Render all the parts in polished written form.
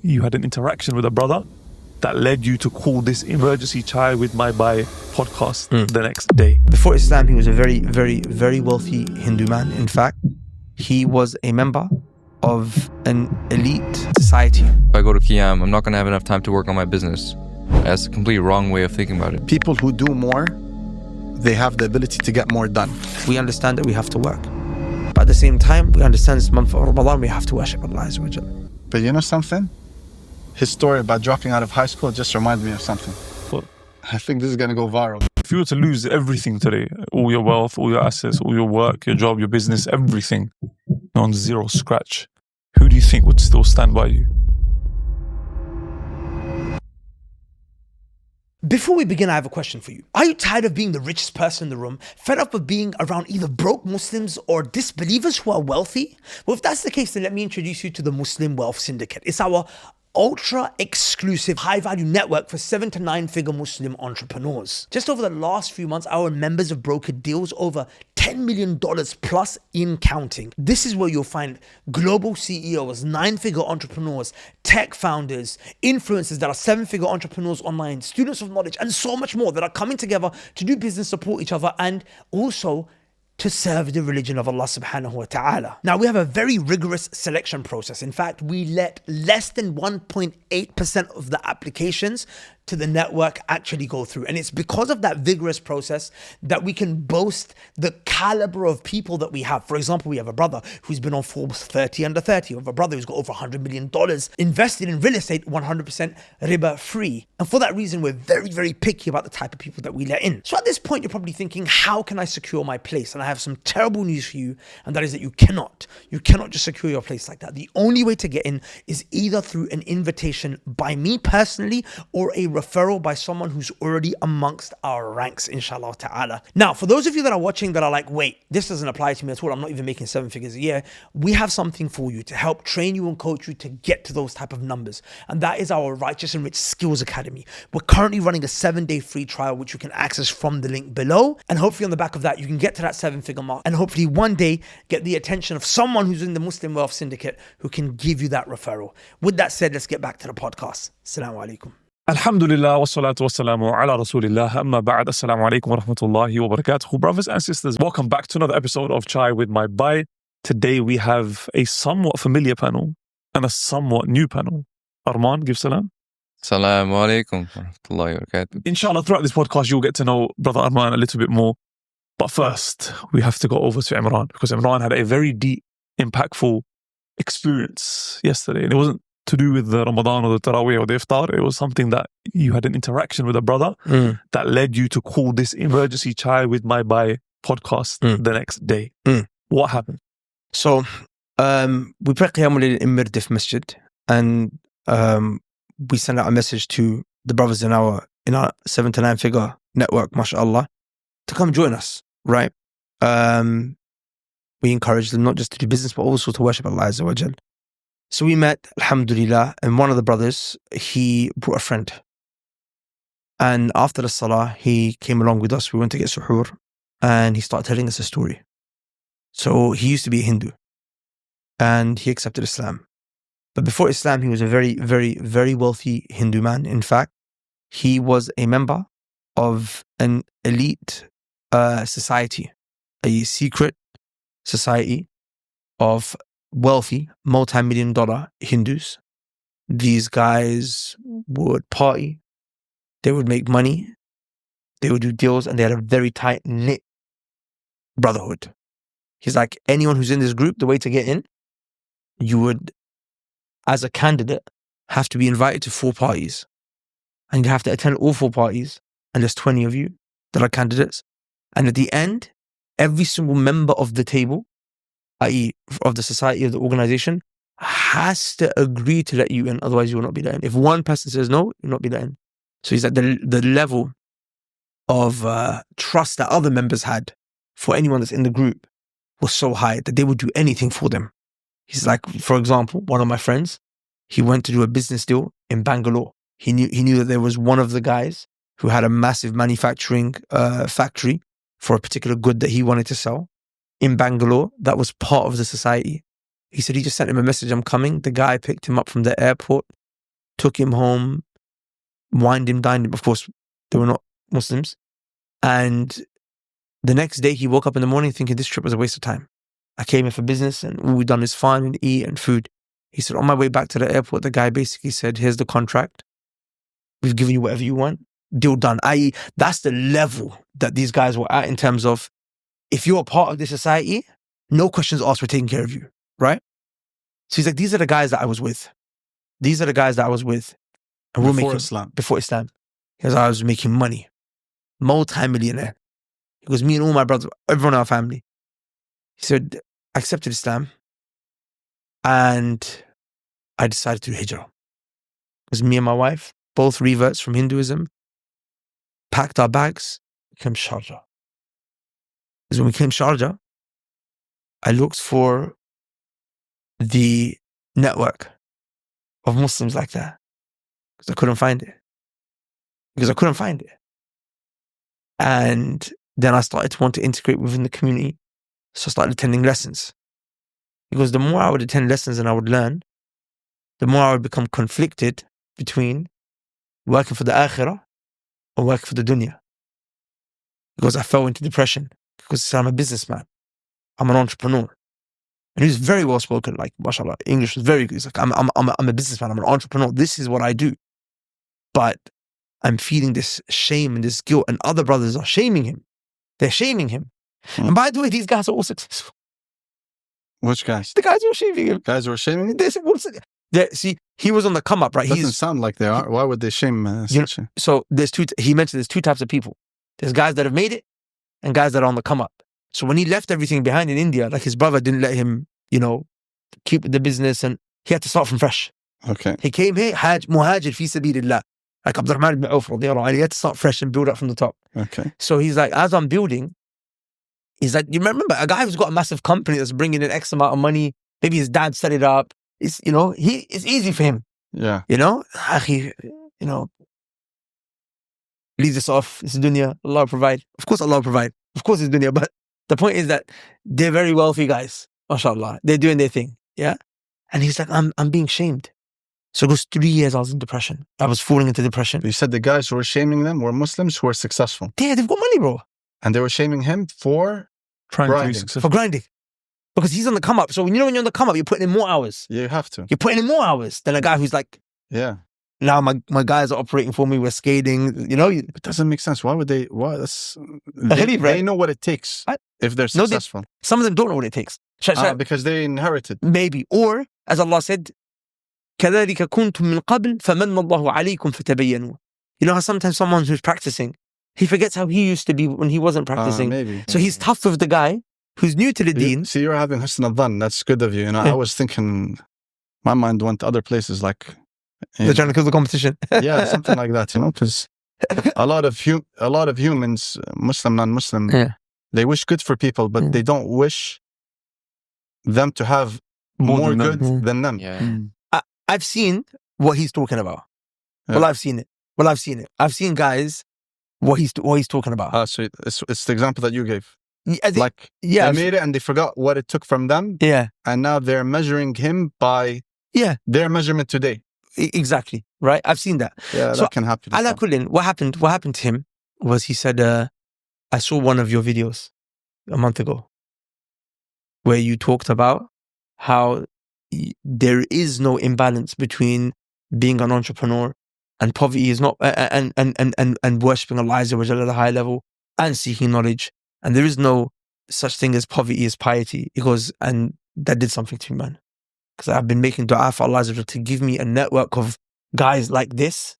you had an interaction with a brother that led you to call this Emergency Chai with My Bhai podcast the next day. Before Islam, he was a very, very, very wealthy Hindu man. In fact, he was a member of an elite society. If I go to Qiyam, I'm not going to have enough time to work on my business. That's a completely wrong way of thinking about it. People who do more, they have the ability to get more done. We understand that we have to work. But at the same time, we understand this month of Ramadan, we have to worship Allah Azza wa Jalla. But you know something? His story about dropping out of high school just reminded me of something. What? I think this is going to go viral. If you were to lose everything today, all your wealth, all your assets, all your work, your job, your business, everything, on zero scratch, who do you think would still stand by you? Before we begin, I have a question for you. Are you tired of being the richest person in the room? Fed up of being around either broke Muslims or disbelievers who are wealthy? Well, if that's the case, then let me introduce you to the Muslim Wealth Syndicate. It's our ultra exclusive high value network for 7 to 9 figure Muslim entrepreneurs. Just over the last few months, our members have brokered deals over $10 million plus in counting. This is where you'll find global CEOs, 9-figure entrepreneurs, tech founders, influencers that are 7-figure entrepreneurs online, students of knowledge, and so much more that are coming together to do business, support each other, and also to serve the religion of Allah subhanahu wa ta'ala. Now, we have a very rigorous selection process. In fact, we let less than 1.8% of the applications to the network actually go through. And it's because of that vigorous process that we can boast the caliber of people that we have. For example, we have a brother who's been on Forbes 30 under 30. We have a brother who's got over $100 million invested in real estate, 100% riba free. And for that reason, we're very, very picky about the type of people that we let in. So at this point, you're probably thinking, how can I secure my place? And I have some terrible news for you, and that is that you cannot. You cannot just secure your place like that. The only way to get in is either through an invitation by me personally or a referral by someone who's already amongst our ranks, inshallah ta'ala. Now, for those of you that are watching that are like, wait, this doesn't apply to me at all, I'm not even making 7 figures a year, we have something for you to help train you and coach you to get to those type of numbers. And that is our Righteous and Rich Skills Academy. We're currently running a 7-day free trial, which you can access from the link below. And hopefully on the back of that, you can get to that 7-figure mark and hopefully one day get the attention of someone who's in the Muslim Wealth Syndicate who can give you that referral. With that said, let's get back to the podcast. Assalamu alaikum. Alhamdulillah, wassalatu wassalamu ala rasulillah, amma ba'd, assalamu alaikum wa rahmatullahi wa barakatuh. Brothers and sisters, welcome back to another episode of Chai with My Bhai. Today we have a somewhat familiar panel and a somewhat new panel. Arman, give salam. Assalamu alaikum wa rahmatullahi wa barakatuh. Inshallah, throughout this podcast, you'll get to know Brother Arman a little bit more. But first, we have to go over to Imran, because Imran had a very deep, impactful experience yesterday. And it wasn't to do with the Ramadan or the Taraweeh or the Iftar. It was something that you had an interaction with a brother that led you to call this Emergency Chai with My Bhai podcast the next day. What happened? So, we pray Qiyamul Layl in Mirdif Masjid, and we sent out a message to the brothers in our 7 to 9 figure network, mashallah, to come join us, right? We encouraged them not just to do business, but also to worship Allah Azza wa Jal. So we met, alhamdulillah, and one of the brothers, he brought a friend. And after the salah, he came along with us. We went to get suhoor, and he started telling us a story. So he used to be a Hindu, and he accepted Islam. But before Islam, he was a very, very, very wealthy Hindu man. In fact, he was a member of an elite society, a secret society of wealthy, multi-million-dollar Hindus. These guys would party, they would make money, they would do deals, and they had a very tight-knit brotherhood. He's like, anyone who's in this group, the way to get in, you would, as a candidate, have to be invited to 4 parties. And you have to attend all 4 parties, and there's 20 of you that are candidates. And at the end, every single member of the table, i.e. of the society, of the organization, has to agree to let you in, otherwise you will not be let in. If one person says no, you'll not be let in. So he's like, the level of trust that other members had for anyone that's in the group was so high that they would do anything for them. He's like, for example, one of my friends, he went to do a business deal in Bangalore. He knew that there was one of the guys who had a massive manufacturing factory for a particular good that he wanted to sell in Bangalore that was part of the society. He said he just sent him a message, I'm coming. The guy picked him up from the airport, took him home, wined him, dined him. Of course, they were not Muslims. And the next day he woke up in the morning thinking this trip was a waste of time. I came here for business and all we've done is fun and eat and food. He said, on my way back to the airport, the guy basically said, here's the contract. We've given you whatever you want. Deal done. I.e., that's the level that these guys were at in terms of, if you're a part of this society, no questions asked, we're taking care of you, right? So he's like, these are the guys that I was with. These are the guys that I was with. And Before Islam. Before Islam. Because I was making money. Multi-millionaire. He goes, me and all my brothers, everyone in our family. He said, I accepted Islam. And I decided to do hijrah. It was me and my wife, both reverts from Hinduism, packed our bags, came Sharjah. Because when we came Sharjah, I looked for the network of Muslims like that. Because I couldn't find it. And then I started to want to integrate within the community. So I started attending lessons. Because the more I would attend lessons and I would learn, the more I would become conflicted between working for the akhirah or working for the dunya. Because I fell into depression. Because I'm a businessman. I'm an entrepreneur. And he's very well spoken, like, mashallah, English was very good. He's like, I'm a businessman, I'm an entrepreneur. This is what I do. But I'm feeling this shame and this guilt, and other brothers are shaming him. They're shaming him. And by the way, these guys are all successful. Which guys? The guys who are shaming him. Guys who are shaming him? See, he was on the come up, right? Doesn't sound like they are. Why would they shame such a... So he mentioned there's two types of people. There's guys that have made it and guys that are on the come up. So when he left everything behind in India, like his brother didn't let him, keep the business, and he had to start from fresh. Okay. He came here, muhajir fi sabilillah. Like Abdurrahman ibn Auf, he had to start fresh and build up from the top. Okay. So he's like, as I'm building, he's like, you remember a guy who's got a massive company that's bringing in X amount of money, maybe his dad set it up. It's, it's easy for him. Yeah. Leave this off. It's dunya. Allah will provide. Of course Allah will provide. Of course it's dunya. But the point is that they're very wealthy guys. MashaAllah. They're doing their thing. Yeah. And he's like, I'm being shamed. So it goes 3 years I was in depression. I was falling into depression. You said the guys who were shaming them were Muslims who were successful. Yeah, they've got money, bro. And they were shaming him for Trying to be grinding. successful. For grinding. Because he's on the come up. So when you're on the come up, you're putting in more hours. You have to. You're putting in more hours than a guy who's like, Yeah. now my guys are operating for me, we're skating, It doesn't make sense. Why would they? Why? They know what it takes if they're successful. Some of them don't know what it takes. Because they inherited. Maybe. Or, as Allah said, كَذَلِكَ كُنْتُم مِّن قَبْلِ فَمَنَّ اللَّهُ عَلَيْكُمْ فَتَبَيَّنُوا. You know how sometimes someone who's practicing, he forgets how he used to be when he wasn't practicing. Maybe. So he's tough with the guy who's new to the deen. See, you're having husn al-dhan. That's good of you. I was thinking, my mind went to other places like... They're trying to kill the competition. Yeah, something like that, because a lot of humans, Muslim, non-Muslim, they wish good for people, but they don't wish them to have more good than them. Yeah. I've seen what he's talking about. Yeah. Well, I've seen it. I've seen guys what he's talking about. So it's the example that you gave. They made it and they forgot what it took from them. Yeah. And now they're measuring him by their measurement today. Exactly. Right? I've seen that. Yeah, so, that can happen. Ala kullin, what happened to him was he said, I saw one of your videos a month ago where you talked about how there is no imbalance between being an entrepreneur and poverty is not, and worshipping Allah at a high level and seeking knowledge. And there is no such thing as poverty as piety. He goes, and that did something to me, man. Because I've been making dua for Allah to give me a network of guys like this.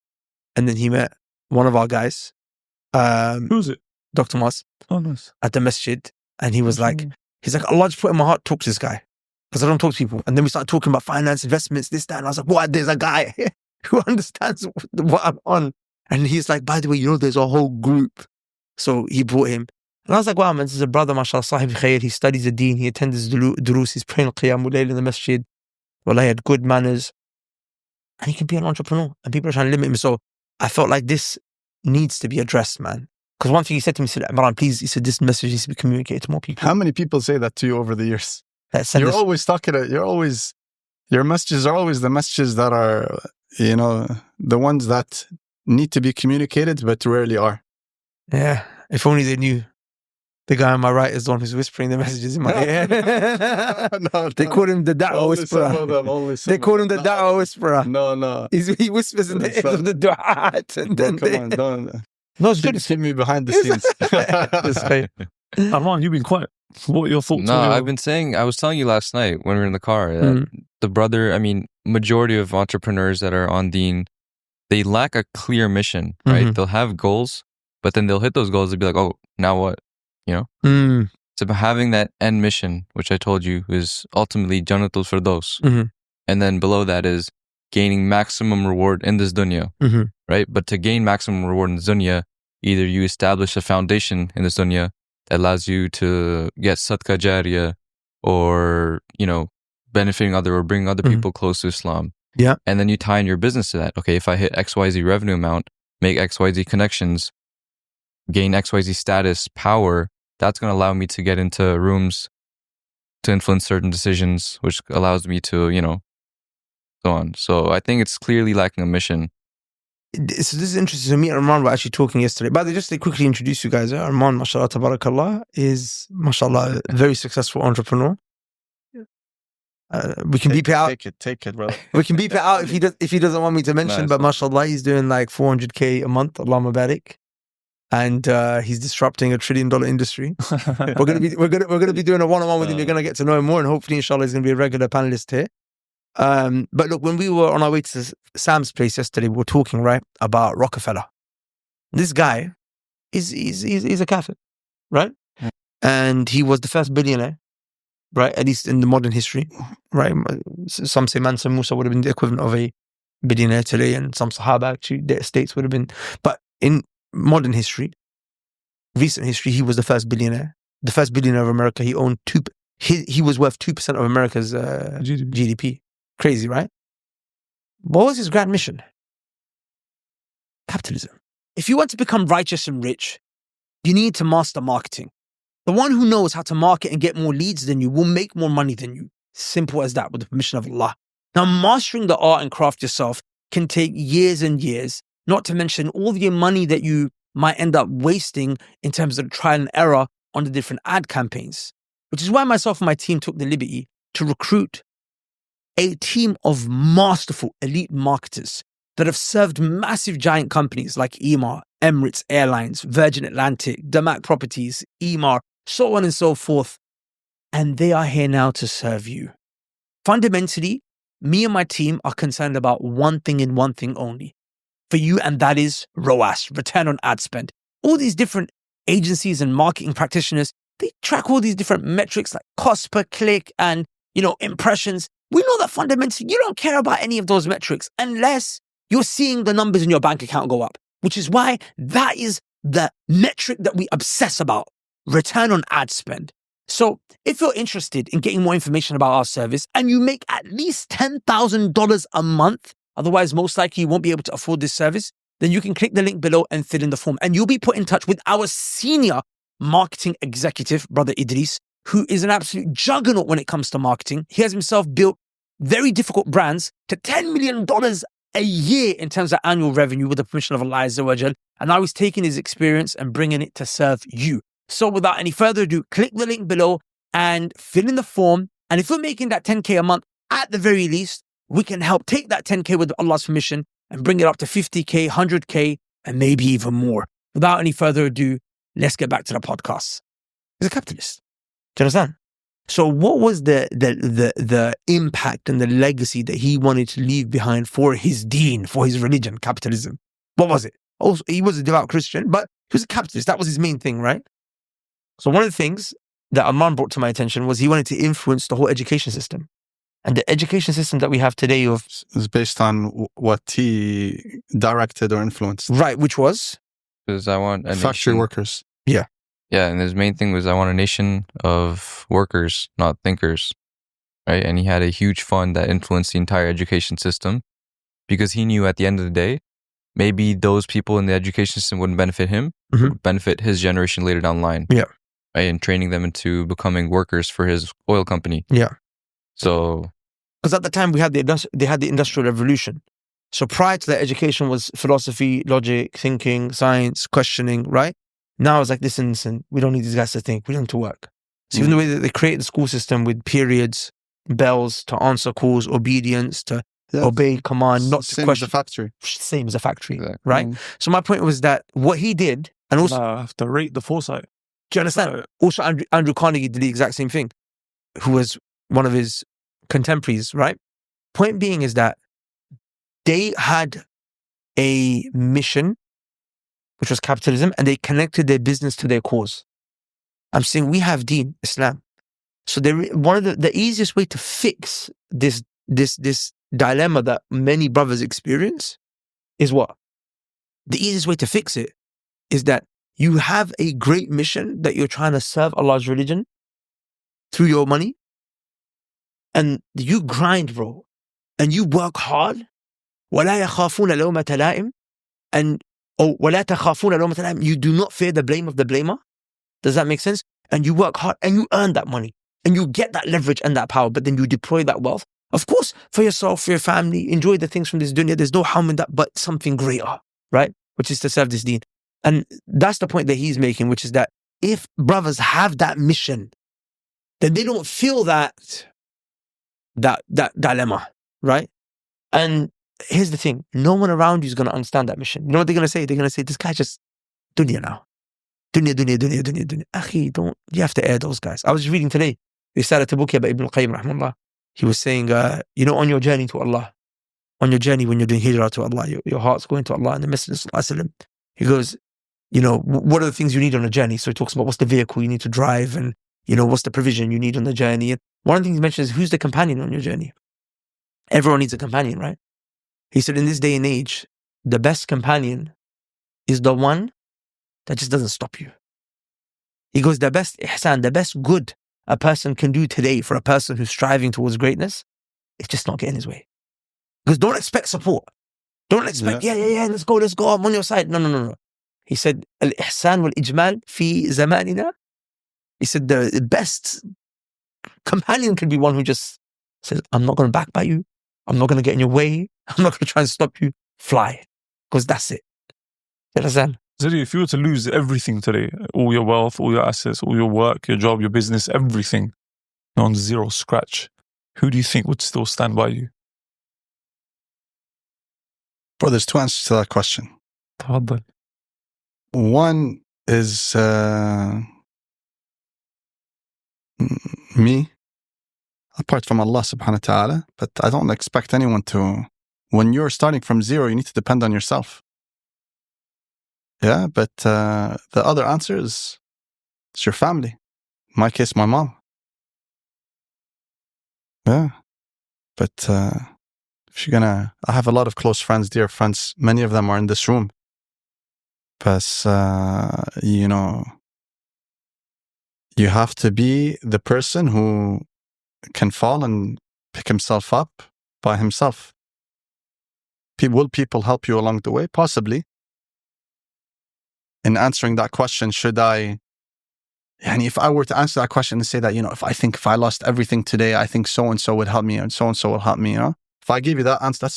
And then he met one of our guys. Who's it? Dr. Mas. Oh, nice. At the masjid. And he was like, Allah just put in my heart, talk to this guy. Because I don't talk to people. And then we started talking about finance, investments, this, that. And I was like, what? There's a guy who understands what I'm on. And he's like, by the way, there's a whole group. So he brought him. And I was like, wow, man, this is a brother, mashallah, sahib khair. He studies the deen. He attends durus. He's praying qiyamul layl in the masjid. Well, he had good manners. And he can be an entrepreneur. And people are trying to limit him. So I felt like this needs to be addressed, man. Because one thing he said to me, he said, Imran, please, he said, this message needs to be communicated to more people. How many people say that to you over the years? You're always talking, your messages are always the messages that are you know, the ones that need to be communicated but rarely are. Yeah, if only they knew. The guy on my right is the one who's whispering the messages in my ear. They call him the da'wah whisperer. They call him the da'wah whisperer. No. He whispers in the ears of the du'at. And then Come on, don't. No, it's good. Keep me behind the scenes. Arman, you've been quiet. What are your thoughts? No, I was telling you last night when we were in the car that the brother, majority of entrepreneurs that are on Deen, they lack a clear mission, right? They'll have goals, but then they'll hit those goals and be like, oh, now what? You know? So having that end mission, which I told you is ultimately Jannatul Firdaus. And then below that is gaining maximum reward in this dunya, right? But to gain maximum reward in this dunya, either you establish a foundation in this dunya that allows you to get sadqa jariyah or, you know, benefiting or bringing other people close to Islam. Yeah. And then you tie in your business to that. Okay, if I hit XYZ revenue amount, make XYZ connections, gain XYZ status, power, that's going to allow me to get into rooms to influence certain decisions, which allows me to, you know, so on. So I think it's clearly lacking a mission. So this is interesting. So me and Arman were actually talking yesterday. By the way, just to quickly introduce you guys, Arman, mashallah, tabarakallah, is, mashallah, a very successful entrepreneur. We can beep it out. Take it, bro. We can beep it out if he doesn't want me to mention. But mashallah, he's doing like 400k a month. Allahumma barik. And he's disrupting $1 trillion industry. We're gonna be doing a one-on-one with him. You're gonna get to know him more, and hopefully, inshallah, he's gonna be a regular panelist here. But look, when we were on our way to Sam's place yesterday, we were talking about Rockefeller. This guy he's a kafir, right? And he was the first billionaire, right? At least in the modern history, right? Some say Mansa Musa would have been the equivalent of a billionaire today, and some Sahaba actually, their estates would have been. But in modern history, recent history, he was the first billionaire of America. He owned he was worth 2% of America's GDP. Crazy, right? What was his grand mission? Capitalism. If you want to become righteous and rich, you need to master marketing. The one who knows how to market and get more leads than you will make more money than you. Simple as that, with the permission of Allah. Now, mastering the art and craft yourself can take years and years, not to mention all the money that you might end up wasting in terms of trial and error on the different ad campaigns. Which is why myself and my team took the liberty to recruit a team of masterful elite marketers that have served massive giant companies like Emaar, Emirates Airlines, Virgin Atlantic, Damac Properties, Emaar, so on and so forth. And they are here now to serve you. Fundamentally, me and my team are concerned about one thing and one thing only for you, and that is ROAS, return on ad spend. All these different agencies and marketing practitioners, they track all these different metrics like cost per click and, impressions. We know that fundamentally you don't care about any of those metrics unless you're seeing the numbers in your bank account go up, which is why that is the metric that we obsess about, return on ad spend. So if you're interested in getting more information about our service and you make at least $10,000 a month, otherwise most likely you won't be able to afford this service, then you can click the link below and fill in the form. And you'll be put in touch with our senior marketing executive, Brother Idris, who is an absolute juggernaut when it comes to marketing. He has himself built very difficult brands to $10 million a year in terms of annual revenue with the permission of Allah Azza wa Jal. And now he's taking his experience and bringing it to serve you. So without any further ado, click the link below and fill in the form. And if you're making that 10K a month, at the very least, we can help take that 10K with Allah's permission and bring it up to 50K, 100K, and maybe even more. Without any further ado, let's get back to the podcast. He's a capitalist. Do you understand? So what was the impact and the legacy that he wanted to leave behind for his deen, for his religion, capitalism? What was it? Also, he was a devout Christian, but he was a capitalist. That was his main thing, right? So one of the things that Imran brought to my attention was he wanted to influence the whole education system. And the education system that we have today is based on what he directed or influenced. Right, which was? Because I want a factory nation. workers. Yeah. Yeah, and his main thing was I want a nation of workers, not thinkers, right? And he had a huge fund that influenced the entire education system because he knew at the end of the day, maybe those people in the education system wouldn't benefit him, would benefit his generation later down the line. Yeah. Right? And training them into becoming workers for his oil company. Yeah. So, because at the time they had the Industrial Revolution, So prior to that, education was philosophy, logic, thinking, science, questioning, right? Now it's like, listen, we don't need these guys to think. We don't need to work. So even the way that they create the school system with periods, bells to answer calls, obedience to obey command, not to same question. As a factory. Same as a factory, Exactly. right? So my point was that what he did, and also, I have to rate the foresight. do you understand? Also, Andrew Carnegie did the exact same thing, who was one of his contemporaries, right? Point being is that they had a mission, which was capitalism, and they connected their business to their cause. I'm saying we have deen, Islam. So one of the easiest way to fix this dilemma that many brothers experience is what? The easiest way to fix it is that you have a great mission that you're trying to serve Allah's religion through your money, and you grind, bro, and you work hard. وَلَا يَخَافُونَ لَوْمَةَ لَائِمٍ, and وَلَا تَخَافُونَ لَوْمَةَ لَائِمٍ, you do not fear the blame of the blamer. Does that make sense? And you work hard and you earn that money and you get that leverage and that power, but then you deploy that wealth, of course, for yourself, for your family, enjoy the things from this dunya. There's no harm in that, but something greater, right? Which is to serve this deen. And that's the point that he's making, which is that if brothers have that mission, then they don't feel that dilemma, right? And here's the thing, no one around you is going to understand that mission. You know what they're going to say? They're going to say, this guy just dunya now. Dunya. Akhi, you have to air those guys. I was reading today, Risala Tabukiya by Ibn Qayyim rahimahullah. He was saying, on your journey to Allah, on your journey when you're doing hijrah to Allah, your heart's going to Allah and the Messenger, he goes, what are the things you need on a journey? So he talks about what's the vehicle you need to drive and, what's the provision you need on the journey. And one of the things he mentions is who's the companion on your journey? Everyone needs a companion, right? He said in this day and age, the best companion is the one that just doesn't stop you. He goes, the best ihsan, the best good a person can do today for a person who's striving towards greatness is just not get in his way. Because don't expect support. Don't expect, let's go, I'm on your side. No. He said, al-ihsan wal-ijmal fi zamanina. He said, the best companion can be one who just says, I'm not going to backbite you. I'm not going to get in your way. I'm not going to try and stop you. Fly. Because that's it. You understand? Zarir, if you were to lose everything today, all your wealth, all your assets, all your work, your job, your business, everything, on zero scratch, who do you think would still stand by you? Bro, there's two answers to that question. تفضل. One is me, apart from Allah subhanahu wa ta'ala, but I don't expect anyone to. When you're starting from zero, you need to depend on yourself. Yeah, but the other answer is it's your family. In my case, my mom. Yeah, but if you're gonna, I have a lot of close friends, dear friends. Many of them are in this room. But you have to be the person who can fall and pick himself up by himself. Will people help you along the way? Possibly. In answering that question, should I, if I were to answer that question and say that, if I lost everything today, I think so-and-so would help me and so-and-so will help me, If I give you that answer,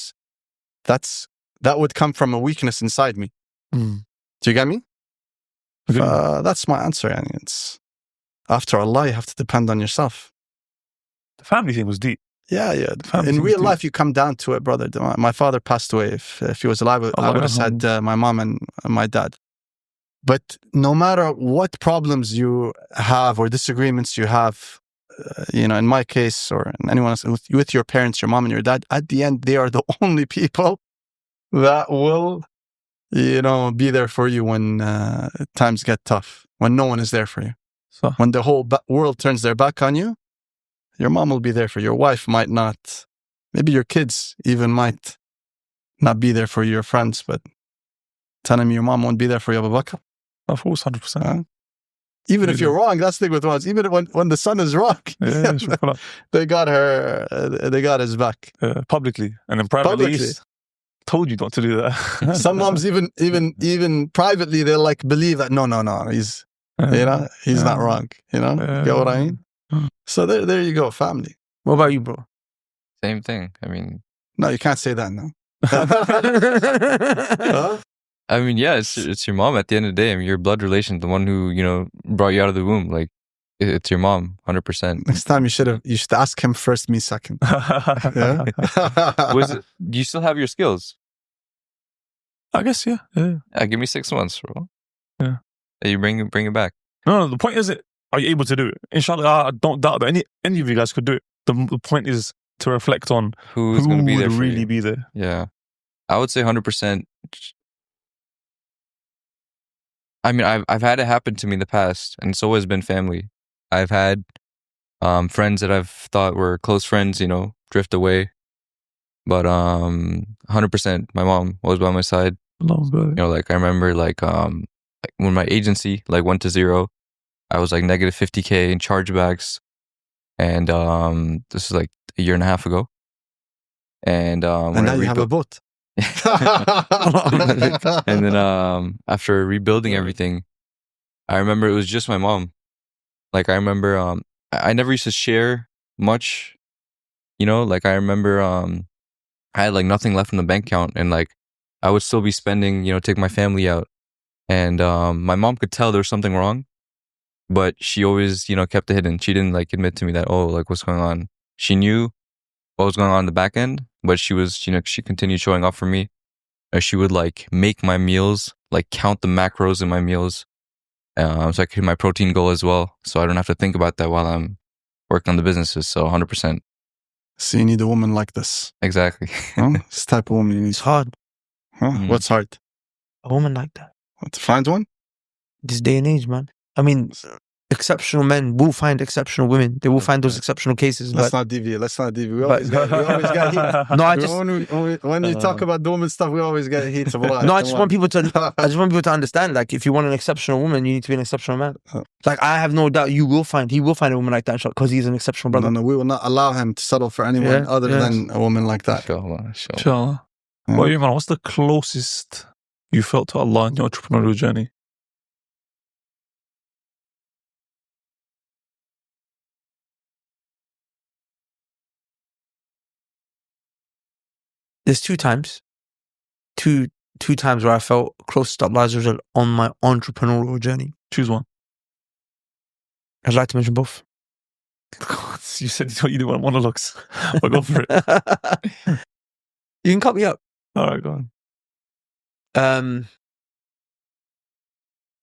that would come from a weakness inside me. Do you get me? That's my answer. It's after Allah, you have to depend on yourself. The family thing was deep. Yeah. In real life, you come down to it, brother. My father passed away. If he was alive, I would have said my mom and my dad. But no matter what problems you have or disagreements you have, in my case or in anyone else, with your parents, your mom and your dad, at the end, they are the only people that will, be there for you when times get tough, when no one is there for you. So when the whole world turns their back on you, your mom will be there for you. Your wife might not. Maybe your kids even might not be there for you, your friends, but telling me your mom won't be there for you, Abu Bakr. Of course, 100%. Even if you're wrong, that's the thing with ones. Even when the son is wrong, they got his back. Publicly. And then privately, told you not to do that. Some moms even privately, they believe that, no, he's not wrong. Get what I mean? So there you go, family. What about you, bro? Same thing. No, you can't say that now. I mean, yeah, it's your mom at the end of the day. I mean, your blood relation, the one who, brought you out of the womb. Like, it's your mom, 100%. Next time you should ask him first, me second. Yeah. Do you still have your skills? I guess, yeah. Give me 6 months, bro. Yeah. You bring it back. No, the point isn't, are you able to do it? Inshallah, I don't doubt that any of you guys could do it. The point is to reflect on who's going to be there would for really you. be there. Yeah. I would say 100%. I mean, I've had it happen to me in the past, and it's always been family. I've had friends that I've thought were close friends, drift away. But 100%, my mom was by my side. Like I remember, like when my agency went to zero, I was like negative 50K in chargebacks, and this is like a year and a half ago. And now you have a boat. And then after rebuilding everything, I remember it was just my mom. Like I remember I never used to share much, like I remember I had like nothing left in the bank account, and like I would still be spending, take my family out, and my mom could tell there was something wrong, but she always, kept it hidden. She didn't like admit to me that, oh, like what's going on. She knew what was going on in the back end, but she was, she continued showing up for me. She would like make my meals, like count the macros in my meals, so I could hit my protein goal as well. So I don't have to think about that while I'm working on the businesses. So 100%. So you need a woman like this. Exactly. This type of woman you need. It's hard. What's hard? A woman like that. To find one? This day and age, man. I mean, exceptional men will find exceptional women. They will find those exceptional cases. Let's not deviate. We always get heat. No, I just when you talk about women stuff, we always get heat. No, I just want people to understand. Like, if you want an exceptional woman, you need to be an exceptional man. Like, I have no doubt he will find a woman like that because he's an exceptional brother. No, we will not allow him to settle for anyone other than a woman like that. Inshallah. Well, Imran, what's the closest you felt to Allah in your entrepreneurial journey? There's two times where I felt close to Allah Azza wa Jal on my entrepreneurial journey. Choose one. I'd like to mention both. You said you didn't want monologues. I'll go for it. You can cut me up. All right, go on.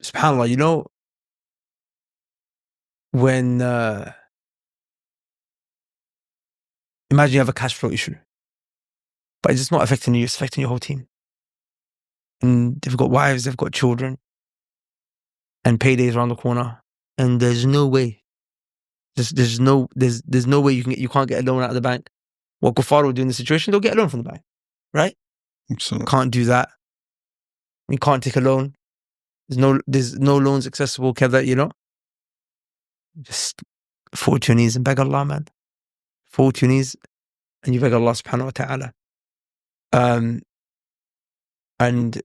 SubhanAllah, when imagine you have a cash flow issue, but it's just not affecting you, it's affecting your whole team. And they've got wives, they've got children, and paydays around the corner, and there's no way. There's no way you can't get a loan out of the bank. What kuffar will do in the situation, they'll get a loan from the bank, right? Absolutely. Can't do that. You can't take a loan. There's no loans accessible, Just fall to your knees and beg Allah, man. Fall to your knees and you beg Allah subhanahu wa ta'ala. And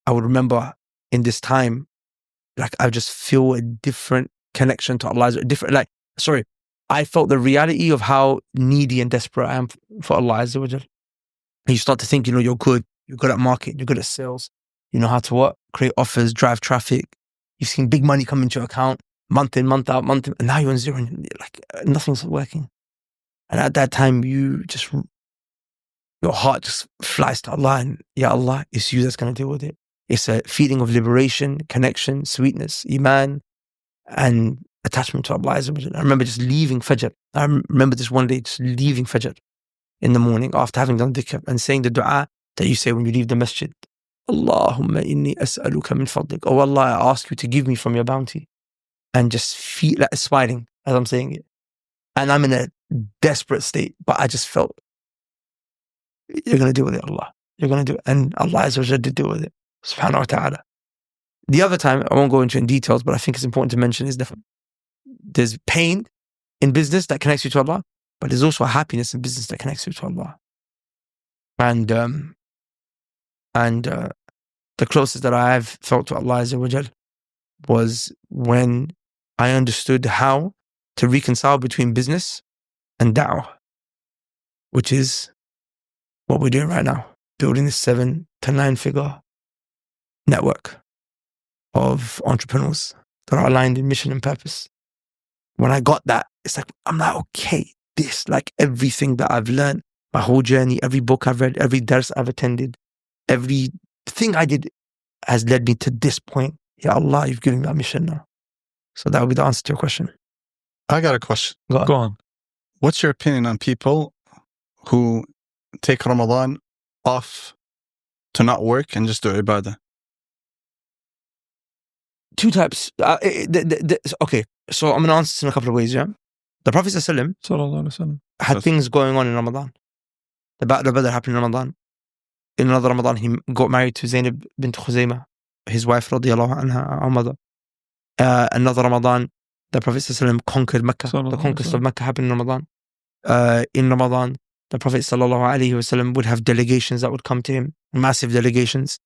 I would remember in this time, like I just feel a different connection to Allah. I felt the reality of how needy and desperate I am for Allah Azza wa Jal. You start to think, you're good at marketing, you're good at sales, you know how to create offers, drive traffic. You've seen big money come into your account, month in, month out, and now you're on zero, and nothing's working. And at that time, your heart just flies to Allah, and Ya Allah, it's you that's going to deal with it. It's a feeling of liberation, connection, sweetness, iman, and attachment to Allah Azza wa Jal. I remember just leaving Fajr. I remember this one day, just leaving Fajr in the morning after having done dhikr and saying the dua that you say when you leave the masjid. Allahumma inni as'aluka min fadlik. Oh Allah, I ask you to give me from your bounty. And just feel like smiling as I'm saying it. And I'm in a desperate state, but I just felt, you're going to deal with it, Allah. You're going to do it. And Allah Azza wa Jalla did deal with it. Subhanahu wa ta'ala. The other time, I won't go into in details, but I think it's important to mention is there's pain in business that connects you to Allah, but there's also a happiness in business that connects you to Allah. And the closest that I have felt to Allah Azza wa Jal was when I understood how to reconcile between business and da'wah, which is what we're doing right now. building this 7 to 9 figure network of entrepreneurs that are aligned in mission and purpose. When I got that, it's like, I'm like, okay, this, like everything that I've learned, my whole journey, every book I've read, every dars I've attended, everything I did has led me to this point. Ya Allah, you've given me a mission now. So that would be the answer to your question. I got a question. Go on. What's your opinion on people who take Ramadan off to not work and just do ibadah? Two types. Okay, so I'm going to answer this in a couple of ways, yeah? The Prophet ﷺ had things going on in Ramadan. The Battle of Badr happened in Ramadan. In another Ramadan, he got married to Zainab bint Khuzaymah, his wife, radiyallahu anha, our mother. Another Ramadan, the Prophet ﷺ conquered Mecca. The conquest of Mecca happened in Ramadan. In Ramadan, the Prophet ﷺ would have delegations that would come to him, massive delegations.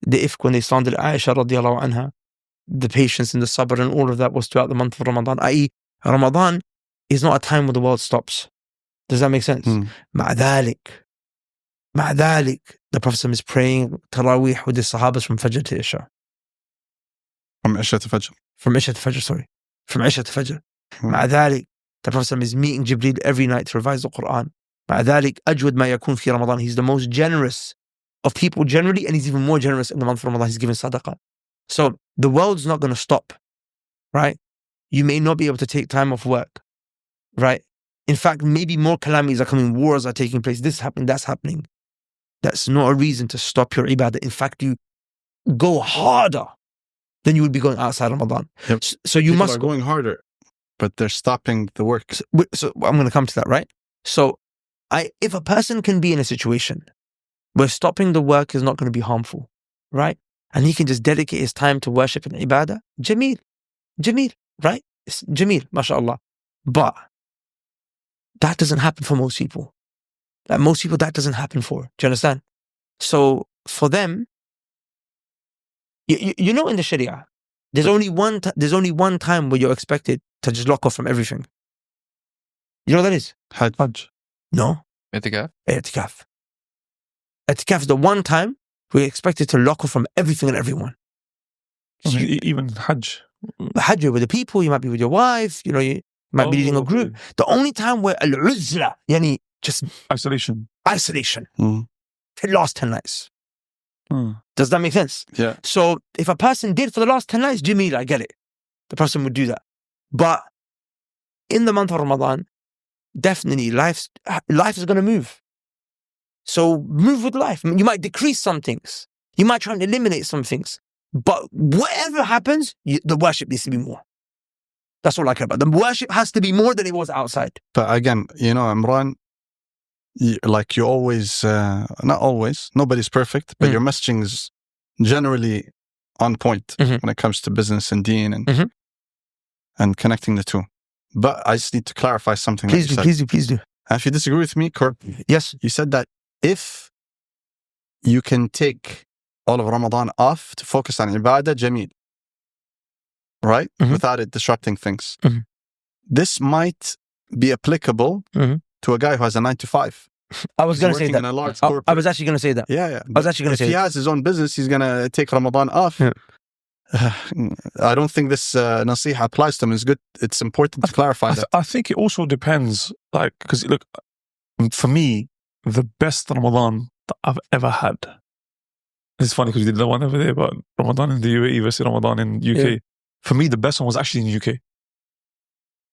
The ifk, when they slandered Aisha radiyallahu anha, the patience and the sabr and all of that was throughout the month of Ramadan. I.e., Ramadan is not a time where the world stops. Does that make sense? مع ذلك, the Prophet is praying Taraweeh with the Sahabas from Fajr to Isha. From Isha to Fajr. From Isha to Fajr. مع ذلك, the Prophet is meeting Jibreel every night to revise the Quran. مع ذلك أجود ما يكون في Ramadan. He's the most generous of people generally, and he's even more generous in the month of Ramadan. He's giving sadaqah. So the world's not going to stop, right? You may not be able to take time off work, right? In fact, maybe more calamities are coming, wars are taking place, this is happening, that's happening. That's not a reason to stop your ibadah. In fact, you go harder than you would be going outside Ramadan. Yep. So you People must are going harder, but they're stopping the work. So I'm going to come to that, right? So if a person can be in a situation where stopping the work is not going to be harmful, right? And he can just dedicate his time to worship and ibadah, Jameel, right? It's Jameel, mashallah. But that doesn't happen for most people. Like most people, that doesn't happen for. Do you understand? So for them, you know, in the Sharia, there's only one time where you're expected to just lock off from everything. You know what that is? Hajj. No. Itikaf? Itikaf. Itikaf is the one time we're expected to lock off from everything and everyone. I mean, even Hajj. Hajj, you're with the people, you might be with your wife, you know, you might be leading a group. Okay. The only time where al-uzla, yani just Isolation. the last 10 nights. Does that make sense? Yeah. So if a person did for the last 10 nights, Jameel, I get it. The person would do that. But in the month of Ramadan, definitely life is going to move. So move with life. You might decrease some things. You might try and eliminate some things. But whatever happens, the worship needs to be more. That's all I care about. The worship has to be more than it was outside. But again, you know, Imran, like you always, not always, nobody's perfect, but your messaging is generally on point when it comes to business and deen and connecting the two. But I just need to clarify something. Please do. And if you disagree with me, yes, you said that if you can take all of Ramadan off to focus on ibadah, jameel, right? Without it disrupting things. This might be applicable to a guy who has a 9-to-5. I was going to say that. In a large corporate. I was actually going to say that. Yeah. I was actually going to say if he has his own business, he's going to take Ramadan off. Yeah. I don't think this nasiha applies to him. It's good. It's important to clarify that. I think it also depends, like, because look, for me, the best Ramadan that I've ever had. It's funny because you did the one over there, but Ramadan in the UAE versus Ramadan in UK. Yeah. For me, the best one was actually in UK.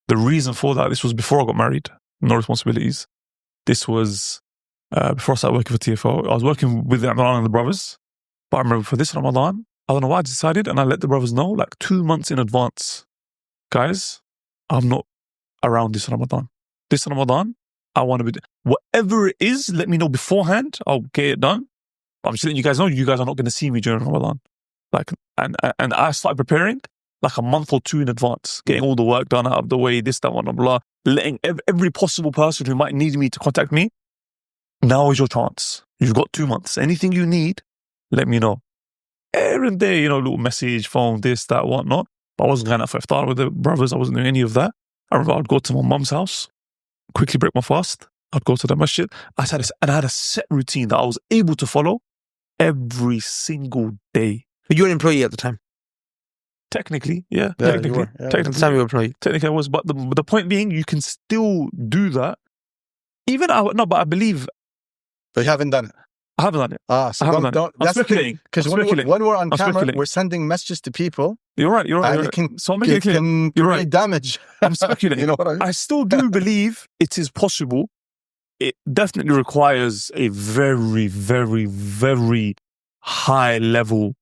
The reason for that, this was before I got married, no responsibilities. This was before I started working for TFO. I was working with Imran and the brothers. But I remember for this Ramadan, I don't know why I decided, and I let the brothers know like 2 months in advance. Guys, I'm not around this Ramadan. This Ramadan, I want to be... Whatever it is, let me know beforehand. I'll get it done. I'm just letting you guys know you guys are not going to see me during Ramadan. Like, and I started preparing like a month or 2 in advance, getting all the work done out of the way, this, that, one, blah, blah, letting every possible person who might need me to contact me. Now is your chance. You've got 2 months. Anything you need, let me know. Here and there, you know, little message, phone, this, that, whatnot. But I wasn't going out for iftar with the brothers. I wasn't doing any of that. I remember I'd go to my mum's house, quickly break my fast, I'd go to the masjid. I had a set routine that I was able to follow every single day. But you were an employee at the time. Technically, yeah. Yeah, Technically, you were. Yeah. At the time you were an employee. technically I was. But the point being, you can still do that. But I believe But you haven't done it. I haven't done it. So I haven't done it. I'm that's speculating. Because I'm when speculating. we're on I'm camera, speculating. we're sending messages to people. You're right. And it can, So I'm making it clear. can You're create right. damage. I'm speculating. You know what I mean? I still do believe it is possible. It definitely requires a very, very, very high level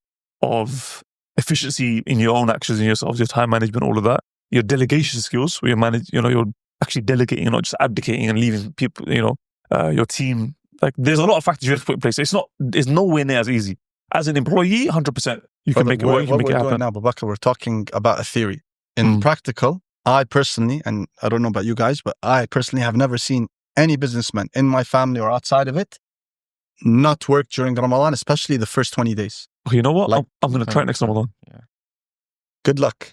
of efficiency in your own actions, in yourselves, your time management, all of that. Your delegation skills, where you're actually delegating, you're not just abdicating and leaving people, your team. Like, there's a lot of factors you have to put in place. It's nowhere near as easy. As an employee, 100%, you can make it work, you can make it happen. What we're doing now, Babakar, we're talking about a theory. In practical, I personally, and I don't know about you guys, but I personally have never seen any businessman in my family or outside of it not work during Ramadan, especially the first 20 days. Okay, you know what? Like- I'm going to try it next Ramadan. Yeah. Good luck.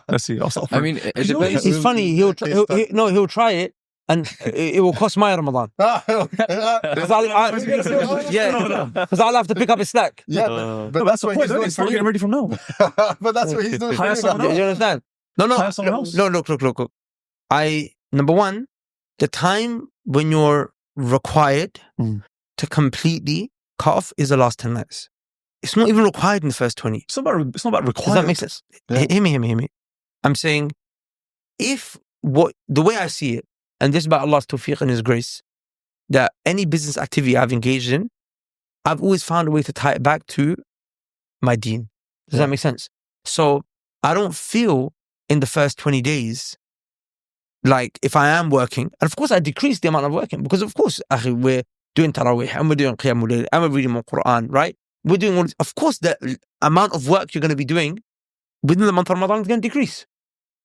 Let's see. I'll start. I mean, it You know, depends. it's funny. He'll try it, and it will cost my Ramadan. Because I'll have to pick up his slack. Yeah, but that's what he's doing It's for not getting you. ready from now. But that's what he's doing for Hire you. someone You else. understand? No. Hire someone else. No, look. Number one, the time when you're required to completely cut off is the last 10 minutes. It's not even required in the first 20. It's not about Does that required. make sense? Yeah. Hear me. I'm saying, the way I see it, and this is about Allah's tawfiq and His grace, that any business activity I've engaged in, I've always found a way to tie it back to my deen. Does that make sense? So I don't feel in the first 20 days like if I am working, and of course I decrease the amount of working, because of course we're doing Taraweeh and we're doing Qiyamul Layl and we're reading more Quran, right? We're doing all this. Of course the amount of work you're going to be doing within the month of Ramadan is going to decrease.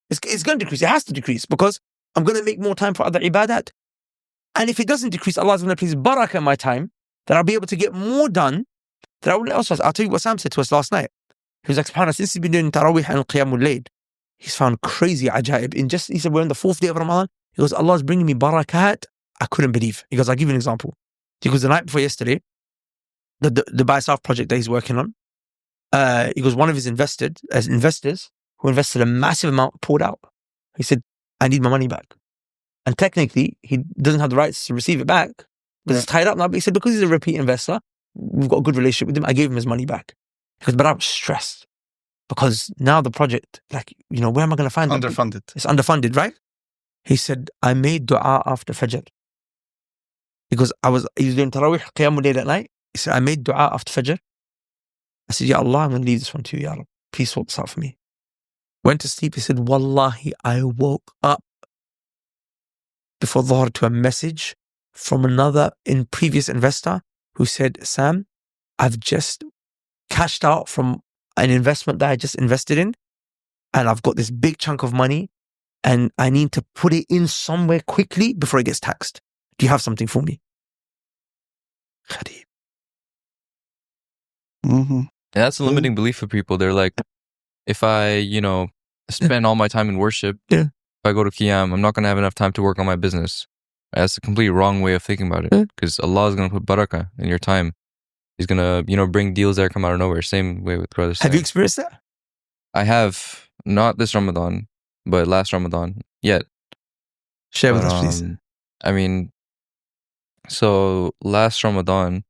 It's going to decrease. It has to decrease, because I'm going to make more time for other ibadat. And if it doesn't decrease, Allah is going to place barakah in my time, that I'll be able to get more done than I would else. I'll tell you what Sam said to us last night. He was like, SubhanAllah, since he's been doing Taraweeh and Qiyamul Layl, he's found crazy ajaib. He said, we're on the 4th day of Ramadan. He goes, Allah is bringing me barakat I couldn't believe. He goes, I'll give you an example. He goes, the night before yesterday, the buy South project that he's working on, he goes, one of his investors who invested a massive amount pulled out. He said, I need my money back. And technically, he doesn't have the rights to receive it back because it's tied up now. But he said, because he's a repeat investor, we've got a good relationship with him. I gave him his money back. He goes, but I was stressed because now the project, where am I going to find it? Underfunded. It's underfunded, right? He said, I made dua after Fajr. Because he was doing Taraweeh, Qiyamul Layl at night. He said, I made dua after Fajr. I said, Ya Allah, I'm going to leave this one to you, Ya Rab. Please sort this out for me. Went to sleep. He said, Wallahi, I woke up before Dhuhr to a message from another previous investor who said, Sam, I've just cashed out from an investment that I just invested in, and I've got this big chunk of money, and I need to put it in somewhere quickly before it gets taxed. Do you have something for me? Khadeeb. Mm-hmm. And that's a limiting belief for people. They're like, if I, spend all my time in worship, if I go to Qiyam, I'm not going to have enough time to work on my business. That's a completely wrong way of thinking about it, because Allah is going to put barakah in your time. He's going to, bring deals that come out of nowhere. Same way with brothers. Have you experienced that? I have, not this Ramadan, but last Ramadan, yet. Share with us, please. I mean, so last Ramadan,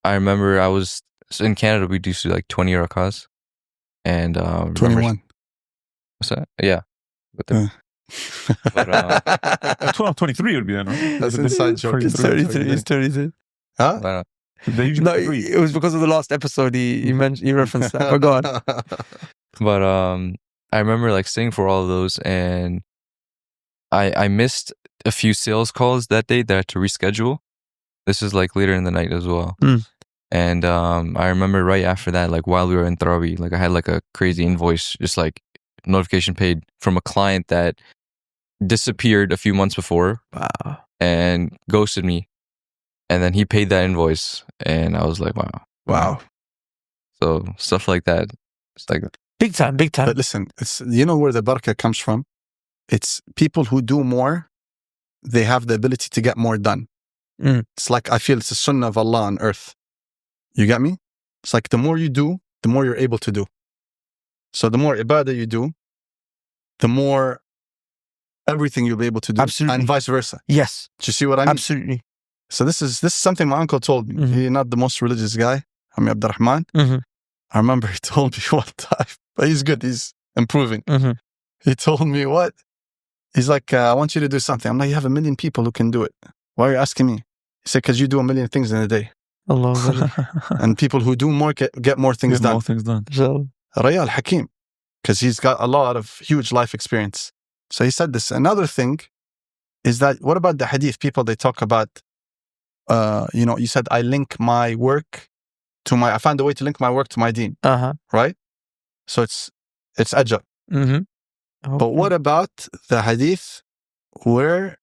I remember I was in Canada. We used to do like 20 rakahs, and 21. What's that? Yeah, but the, but, 12, 23 would be then, right? That's an inside joke. It's 33. Huh? They usually No, agree. it was because of the last episode he referenced that. But go on. But I remember like sitting for all of those, and I missed a few sales calls that day that I had to reschedule. This is like later in the night as well. And I remember right after that, like while we were in Taraweeh, like I had like a crazy invoice, just like notification paid from a client that disappeared a few months before. Wow. And ghosted me. And then he paid that invoice, and I was like, wow. So stuff like that. It's like Big time. But listen, it's where the barakah comes from? It's people who do more they have the ability to get more done. It's like, I feel it's the sunnah of Allah on earth. You get me? It's like the more you do, the more you're able to do. So the more ibadah you do, the more everything you'll be able to do. Absolutely. And vice versa. Yes. Do you see what I mean? Absolutely. So this is something my uncle told me. He's not the most religious guy. I mean, Abdurrahman. I remember he told me one time, but he's good. He's improving. He told me what? He's like, I want you to do something. I'm like, you have 1 million people who can do it. Why are you asking me? He said, because you do 1 million things in a day. Allah. And people who do more get more things done. More things done. Rayal Hakim, because he's got a lot of huge life experience. So he said this. Another thing is that, what about the hadith? People, they talk about, you said, I link my work to I found a way to link my work to my deen. Right? So it's ajr. But what about the hadith where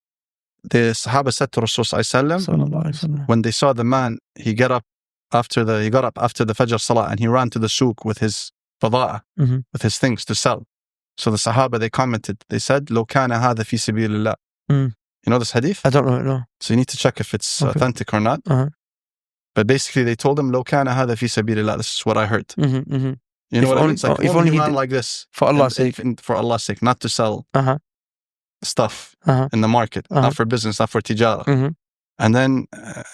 the Sahaba said to Rasul Sallallahu when they saw the man, he got up after the Fajr Salah and he ran to the souk with his fada'a, with his things to sell. So the Sahaba, they commented, they said, لو كان هذا في سبيل الله. You know this hadith? I don't know it, no. So you need to check if it's authentic or not. But basically they told him, لو كان هذا في سبيل الله. This is what I heard. You know what I mean? It's like, if only he ran like this. For Allah's sake. For Allah's sake, not to sell stuff in the market, not for business, not for tijara. And then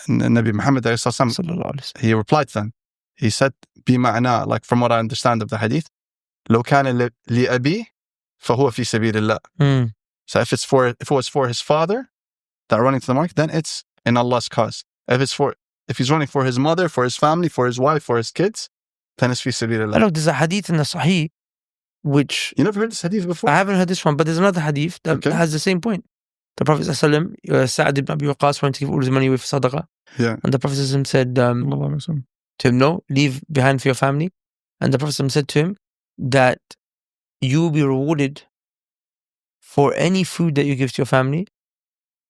Nabi Muhammad, he replied to them. He said, بمعنى, like from what I understand of the hadith, لو كان لأبي فهو في سبيل الله. So if it was for his father that running to the market, then it's in Allah's cause. If he's running for his mother, for his family, for his wife, for his kids, then it's fi sabilillah. Look, there's a hadith in the Sahih, which... You never heard this hadith before? I haven't heard this one, but there's another hadith that has the same point. The Prophet ﷺ, Sa'ad ibn Abi Waqqas wanted to give all his money away for sadaqah. Yeah. And the Prophet ﷺ said to him, no, leave behind for your family. And the Prophet ﷺ said to him that you will be rewarded for any food that you give to your family,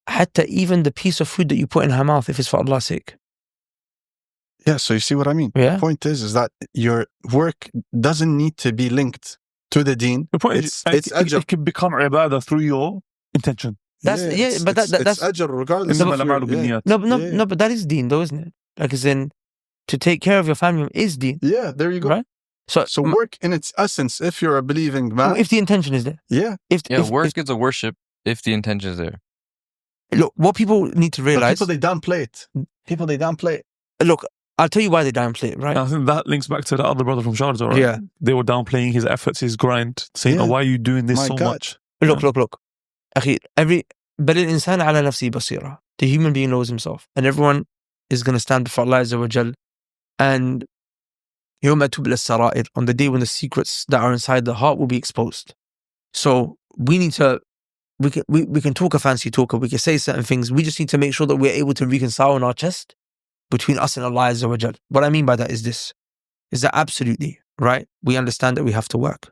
hatta even the piece of food that you put in her mouth, if it's for Allah's sake. Yeah, so you see what I mean? Yeah. The point is that your work doesn't need to be linked to the deen. The point is, it can become ibadah through your intention. That's but that's ajr regardless. No, but that is deen, though, isn't it? Like, as in, to take care of your family is deen. Yeah, there you go. Right? So work in its essence, if you're a believing man. If the intention is there. Yeah. Work is a worship if the intention is there. Look, what people need to realize. But people, they downplay it. Look, I'll tell you why they downplay it, right? I think that links back to the other brother from Sharjah, right? Yeah. They were downplaying his efforts, his grind, saying, why are you doing this much? Look. أخي, بل الإنسان على نفسه بصيرة. The human being knows himself. And everyone is going to stand before Allah Azza wa Jal. And يوم تبلى السرائر, on the day when the secrets that are inside the heart will be exposed. So we need to, we can talk a fancy talker, we can say certain things. We just need to make sure that we're able to reconcile in our chest between us and Allah Azza wa Jal. What I mean by that is this, is that absolutely, right? We understand that we have to work.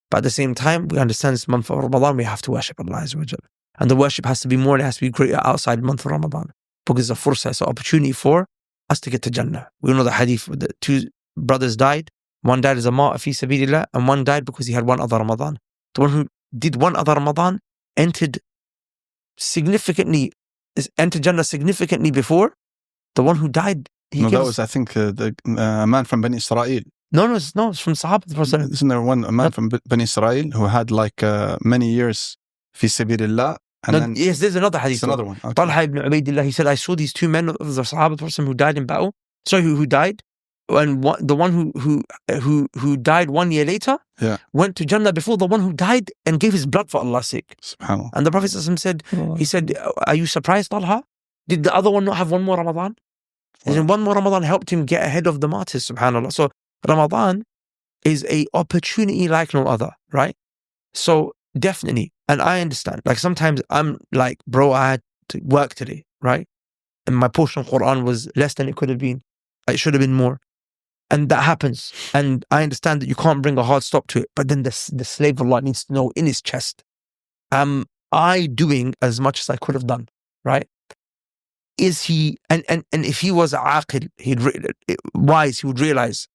But at the same time, we understand this month of Ramadan, we have to worship Allah Azza wa Jal. And the worship has to be more, and it has to be greater outside the month of Ramadan. Because it's a fursa, it's an opportunity for us to get to Jannah. We know the hadith, the two brothers died. One died as a martyr fi sabilillah, and one died because he had one other Ramadan. The one who did one other Ramadan entered Jannah significantly before the one who died. That was, I think, the man from Bani Israel. No, it's from Sahaba. Isn't there a man from Bani Israel who had like many years fi sabilillah? Yes, there's another hadith. It's another one. Okay. Talha ibn Ubaidillah, he said, I saw these two men of the Sahaba who died in battle. Sorry, who died. And the one who died 1 year later went to Jannah before the one who died and gave his blood for Allah's sake. SubhanAllah. And the Prophet said, he said, are you surprised, Talha? Did the other one not have one more Ramadan? And one more Ramadan helped him get ahead of the martyrs, subhanAllah. So Ramadan is a opportunity like no other, right? So definitely, and I understand, like sometimes I'm like, bro, I had to work today, right? And my portion of Quran was less than it could have been. It should have been more. And that happens. And I understand that you can't bring a hard stop to it. But then the slave of Allah needs to know in his chest, am I doing as much as I could have done, right? Is he, and if he was aqil, wise, he would realize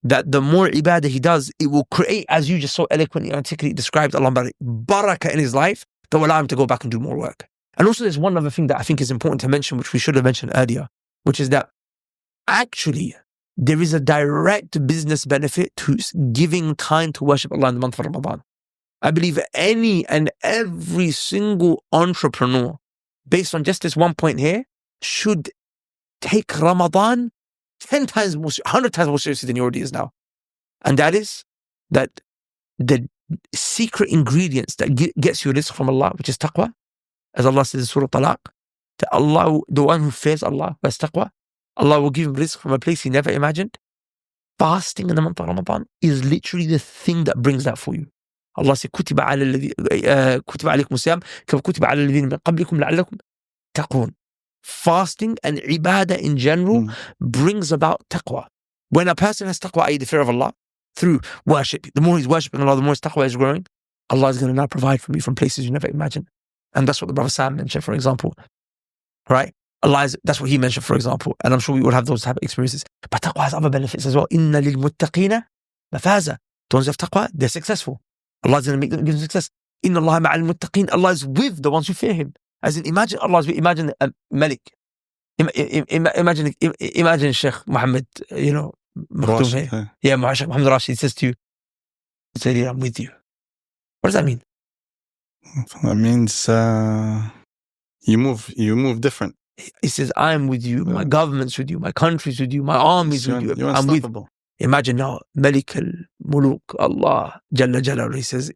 that the more ibadah he does, it will create, as you just so eloquently articulately described, Allah barakah in his life, that will allow him to go back and do more work. And also there's one other thing that I think is important to mention, which we should have mentioned earlier, which is that actually there is a direct business benefit to giving time to worship Allah in the month of Ramadan. I believe any and every single entrepreneur, based on just this one point here, should take Ramadan 10 times more, 100 times more seriously than he already is now. And that is that the secret ingredients that gets you rizq from Allah, which is taqwa, as Allah says in Surah Talaq, that Allah, the one who fears Allah, who has taqwa, Allah will give him rizq from a place he never imagined. Fasting in the month of Ramadan is literally the thing that brings that for you. Allah said, كُتِبَ عَلَيْكُمُ الصِّيَامُ كَمَا كُتِبَ عَلَى الَّذِينَ مِنْ قَبْلِكُمْ لَعَلَّكُمْ تَقُونَ. Fasting and ibadah in general brings about taqwa. When a person has taqwa, i.e. the fear of Allah, through worship, the more he's worshipping Allah, the more his taqwa is growing, Allah is going to now provide for me from places you never imagined. And that's what the Brother Sam mentioned, for example. Right? That's what he mentioned, for example. And I'm sure we would have those type of experiences. But taqwa has other benefits as well. إِنَّ لِلْمُتَّقِينَ مَفَازًا. Those who have taqwa, they're successful. Allah is going to give them success. إِنَّ اللَّهَ مَعَ الْمُتَّقِينَ. Allah is with the ones who fear Him. As in, imagine Allah is with, imagine a Malik. Imagine Sheikh Muhammad, Maktoum here. Yeah, Sheikh Muhammad Rashid says to you, Zarir, I'm with you. What does that mean? That means you move different. He says, I am with you, my government's with you, my country's with you, my army's with you. You're I'm with unstoppable. Imagine now, Malik al-Muluk, Allah, Jalla Jalla, he says,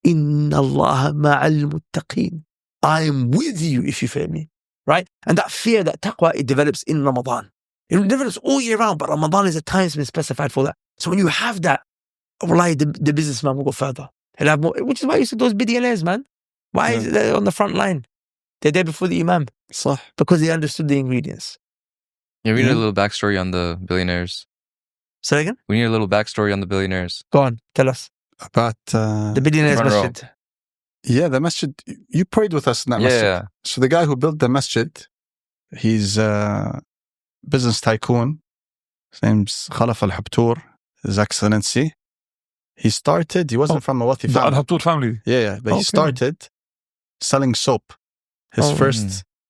Inna Allah ma'al muttaqeen. I am with you if you fear me. Right? And that fear, that taqwa, it develops in Ramadan. It develops all year round, but Ramadan is a time that's been specified for that. So when you have that, wallahi, the businessman will go further. He'll have more, which is why you said those billionaires, man. Why is they on the front line? They're there before the Imam. صح. Because they understood the ingredients. Yeah, we need a little backstory on the billionaires. Say again? We need a little backstory on the billionaires. Go on, tell us. About The billionaires front row. masjid. yeah, the masjid. You prayed with us in that masjid. Yeah. So the guy who built the masjid, he's a business tycoon. His name's Khalaf al-Habtour, His Excellency. He wasn't from a wealthy The family. Al-Habtour family. Yeah, but he Okay. started selling soap.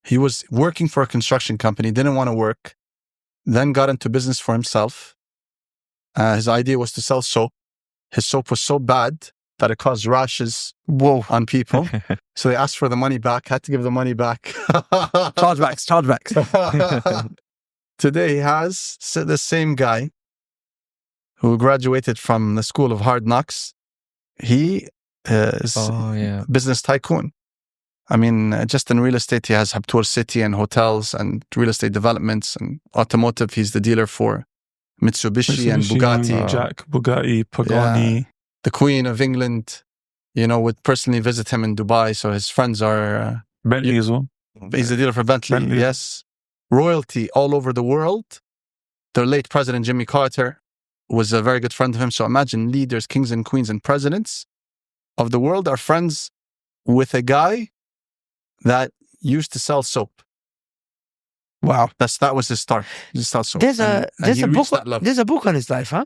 He was working for a construction company, didn't want to work, then got into business for himself. His idea was to sell soap. His soap was so bad that it caused rashes on people. So they asked for the money back, had to give the money back. Chargebacks. Today he has the same guy who graduated from the School of Hard Knocks. He is a business tycoon. I mean, just in real estate, he has Habtour City and hotels and real estate developments and automotive. He's the dealer for Mitsubishi and Bugatti. Jack, Bugatti, Pagani. Yeah. The Queen of England, would personally visit him in Dubai. So his friends are... Bentley as well. He's the dealer for Bentley. Yes. Royalty all over the world. The late President Jimmy Carter was a very good friend of him. So imagine leaders, kings and queens and presidents of the world are friends with a guy that used to sell soap. Wow. That was his start. He sell soap. There's a book on his life, huh?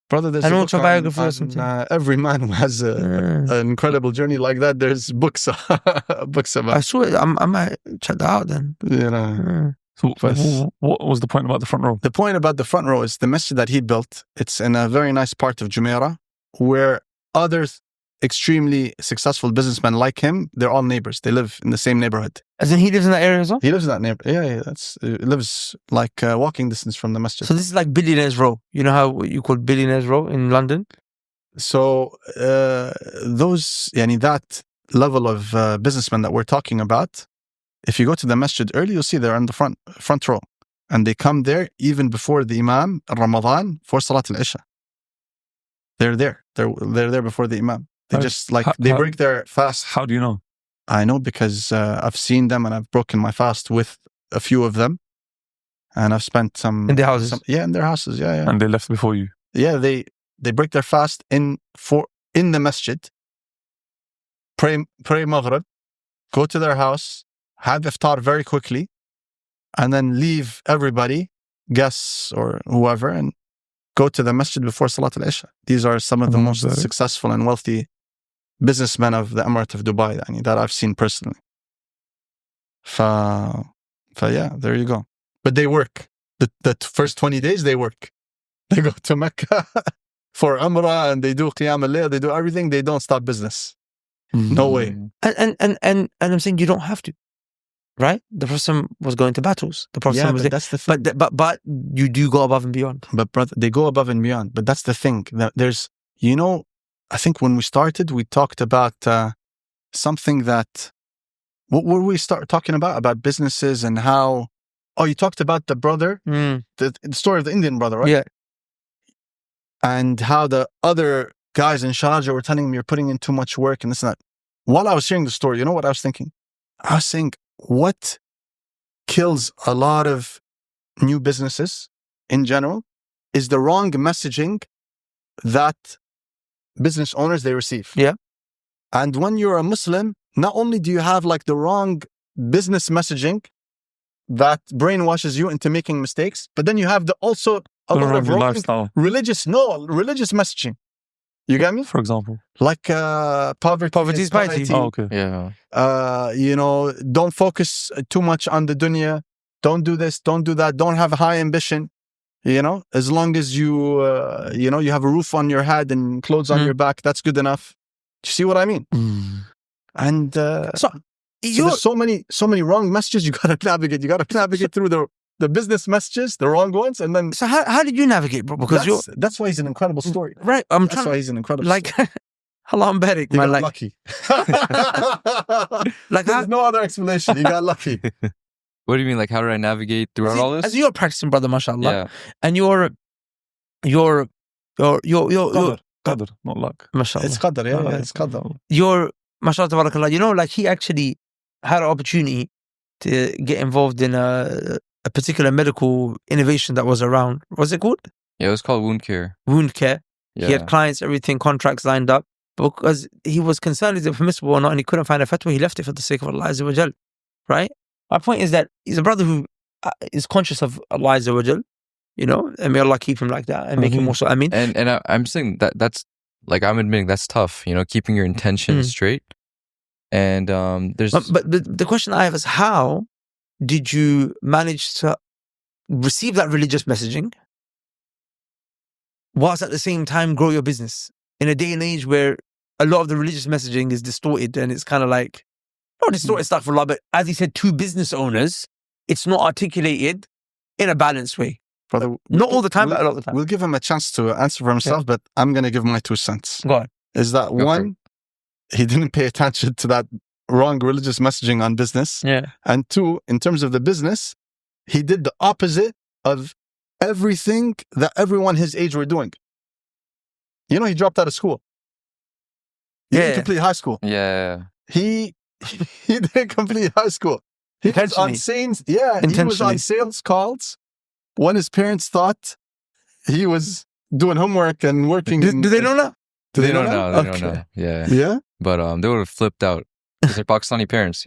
Brother, there's an a book autobiography or on something. Every man who has an incredible journey like that, there's books about. I saw it. I might check that out then. So what was the point about the front row? The point about the front row is the masjid that he built. It's in a very nice part of Jumeirah where others extremely successful businessmen like him, they're all neighbors. They live in the same neighborhood. As in he lives in that area as well? He lives in that neighborhood. Yeah, he lives like walking distance from the masjid. So this is like Billionaires Row. You know how you call Billionaires Row in London? So that level of businessmen that we're talking about, if you go to the masjid early, you'll see they're in the front row. And they come there even before the Imam, Ramadan, for Salat al-Isha. They're there. They're there before the Imam. They break their fast. How do you know? I know because I've seen them and I've broken my fast with a few of them. And I've spent some... In their houses? In their houses, yeah. And they left before you? Yeah, they break their fast in the masjid, pray Maghrib, go to their house, have iftar very quickly, and then leave everybody, guests or whoever, and go to the masjid before Salat al-Isha. These are some of the most successful and wealthy businessmen of the Emirate of Dubai that I've seen personally. Yeah, there you go. But they work. The first 20 days, they work. They go to Mecca for Umrah and they do Qiyam al-Layl, they do everything. They don't stop business. No way. And I'm saying you don't have to, right? The Prophet was going to battles. The Prophet was that's the thing. But you do go above and beyond. But brother, they go above and beyond. But that's the thing. That there's, I think when we started, we talked about something that, what were we start talking about businesses and how, you talked about the brother, the story of the Indian brother, right? Yeah. And how the other guys in Sharjah were telling him you're putting in too much work and this and that. While I was hearing the story, you know what I was thinking? I was saying, what kills a lot of new businesses in general is the wrong messaging that business owners, they receive. Yeah. And when you're a Muslim, not only do you have like the wrong business messaging that brainwashes you into making mistakes, but then you have also a lot of wrong religious messaging. You get me? For example, like poverty is piety. Oh, okay. Yeah. Don't focus too much on the dunya. Don't do this. Don't do that. Don't have high ambition. As long as you you have a roof on your head and clothes on your back, that's good enough. Do you see what I mean? And so there's so many wrong messages you gotta navigate. You gotta navigate through the business messages, the wrong ones, and then. So how did you navigate, bro? Because that's why he's an incredible story, right? That's why he's an incredible. Story. Halam Barik, man. Like lucky. There's no other explanation. You got lucky. What do you mean? Like, how did I navigate throughout all this? As you're a practicing brother, mashallah, and you're Qadr, not luck. Mashallah. It's qadr, yeah, it's qadr. You're, mashallah, tabarakallah, like he actually had an opportunity to get involved in a particular medical innovation that was around. What's it called? Yeah, it was called wound care. Wound care. Yeah. He had clients, everything, contracts lined up. But because he was concerned is it permissible or not, and he couldn't find a fatwa, he left it for the sake of Allah Azza wa Jal. Right? My point is that he's a brother who is conscious of Allah Azza wa Jal, and may Allah keep him like that and make him also Ameen. And I'm saying that's, like, I'm admitting that's tough, keeping your intentions straight. And there's... But the question I have is, how did you manage to receive that religious messaging whilst at the same time grow your business in a day and age where a lot of the religious messaging is distorted and it's kind of like, not distorted stuff for Allah, but as he said, to business owners, it's not articulated in a balanced way. Brother, not all the time, but a lot of the time. We'll give him a chance to answer for himself, but I'm going to give my 2 cents. Go on. Is that one, he didn't pay attention to that wrong religious messaging on business. Yeah. And 2, in terms of the business, he did the opposite of everything that everyone his age were doing. He dropped out of school. He didn't complete high school. Yeah. He didn't complete high school. He was on he was on sales calls when his parents thought he was doing homework and working. Do they know that? They don't know. They don't know. Yeah. Yeah? But they would have flipped out. Because they're Pakistani parents,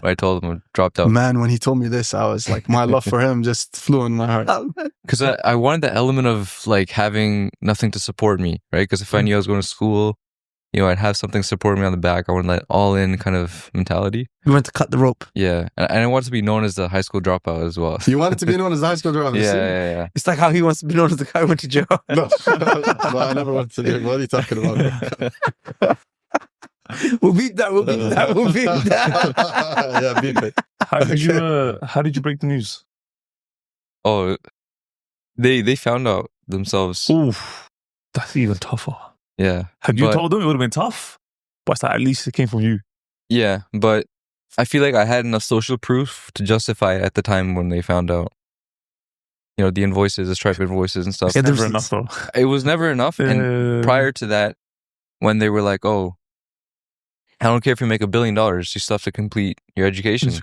I told them, dropped out. Man, when he told me this, I was like, my love for him just flew in my heart. Because I wanted the element of like having nothing to support me, right? Because if I knew I was going to school, I'd have something supporting me on the back. I wanted that all-in kind of mentality. You went to cut the rope. Yeah. And I wanted to be known as the high school dropout as well. You wanted to be known as the high school dropout? Yeah. It's like how he wants to be known as the guy who went to jail. No, I never wanted to do it. What are you talking about? We'll beat that. Yeah, beat it. How did you break the news? Oh, they found out themselves. Oof, that's even tougher. Yeah. Had you told them, it would have been tough. But it's like, at least it came from you. Yeah, but I feel like I had enough social proof to justify it at the time when they found out. The invoices, the Stripe invoices and stuff. It's never enough though. It was never enough. And prior to that, when they were like, oh, I don't care if you make $1 billion, you still have to complete your education.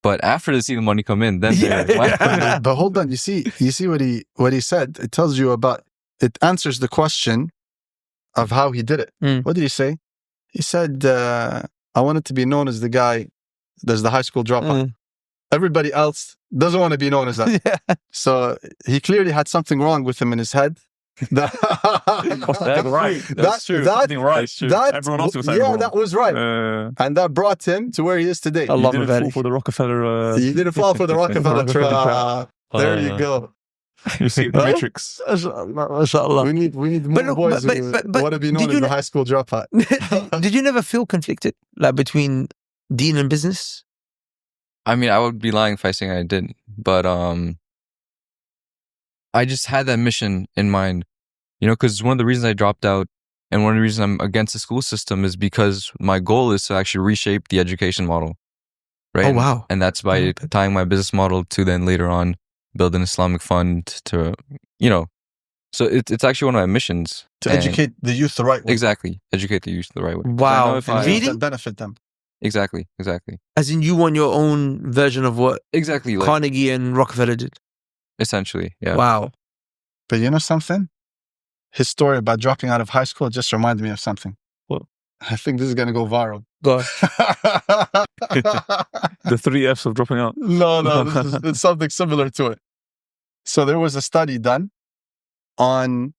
But after they see the money come in, then they're But hold on, you see what he said. It tells you about, it answers the question of how he did it. What did he say? He said, I wanted to be known as the guy that's the high school dropout. Everybody else doesn't want to be known as that. So he clearly had something wrong with him in his head. That's right. That's true. That's true. Everyone else was saying wrong. That was right. And that brought him to where he is today. You didn't fall for the Rockefeller. You didn't fall for the Rockefeller trap. There you go. You see the Matrix. MashaAllah. We need more boys who want to be known as the high school dropout. Did you never feel conflicted, like between deen and business? I mean, I would be lying if I saying I didn't, but I just had that mission in mind, you know, because one of the reasons I dropped out and one of the reasons I'm against the school system is because my goal is to actually reshape the education model, right? Oh, wow. And that's by tying my business model to then later on build an Islamic fund to, you know, so it's actually one of my missions. To educate the youth the right way. Exactly. Educate the youth the right way. Wow. Really? Benefit them. Exactly. As in you want your own version of what exactly like, Carnegie and Rockefeller did? Essentially, yeah. Wow. But you know something? His story about dropping out of high school just reminded me of something. What? I think this is going to go viral. Go on. The 3 F's of dropping out. No, it's something similar to it. So there was a study done on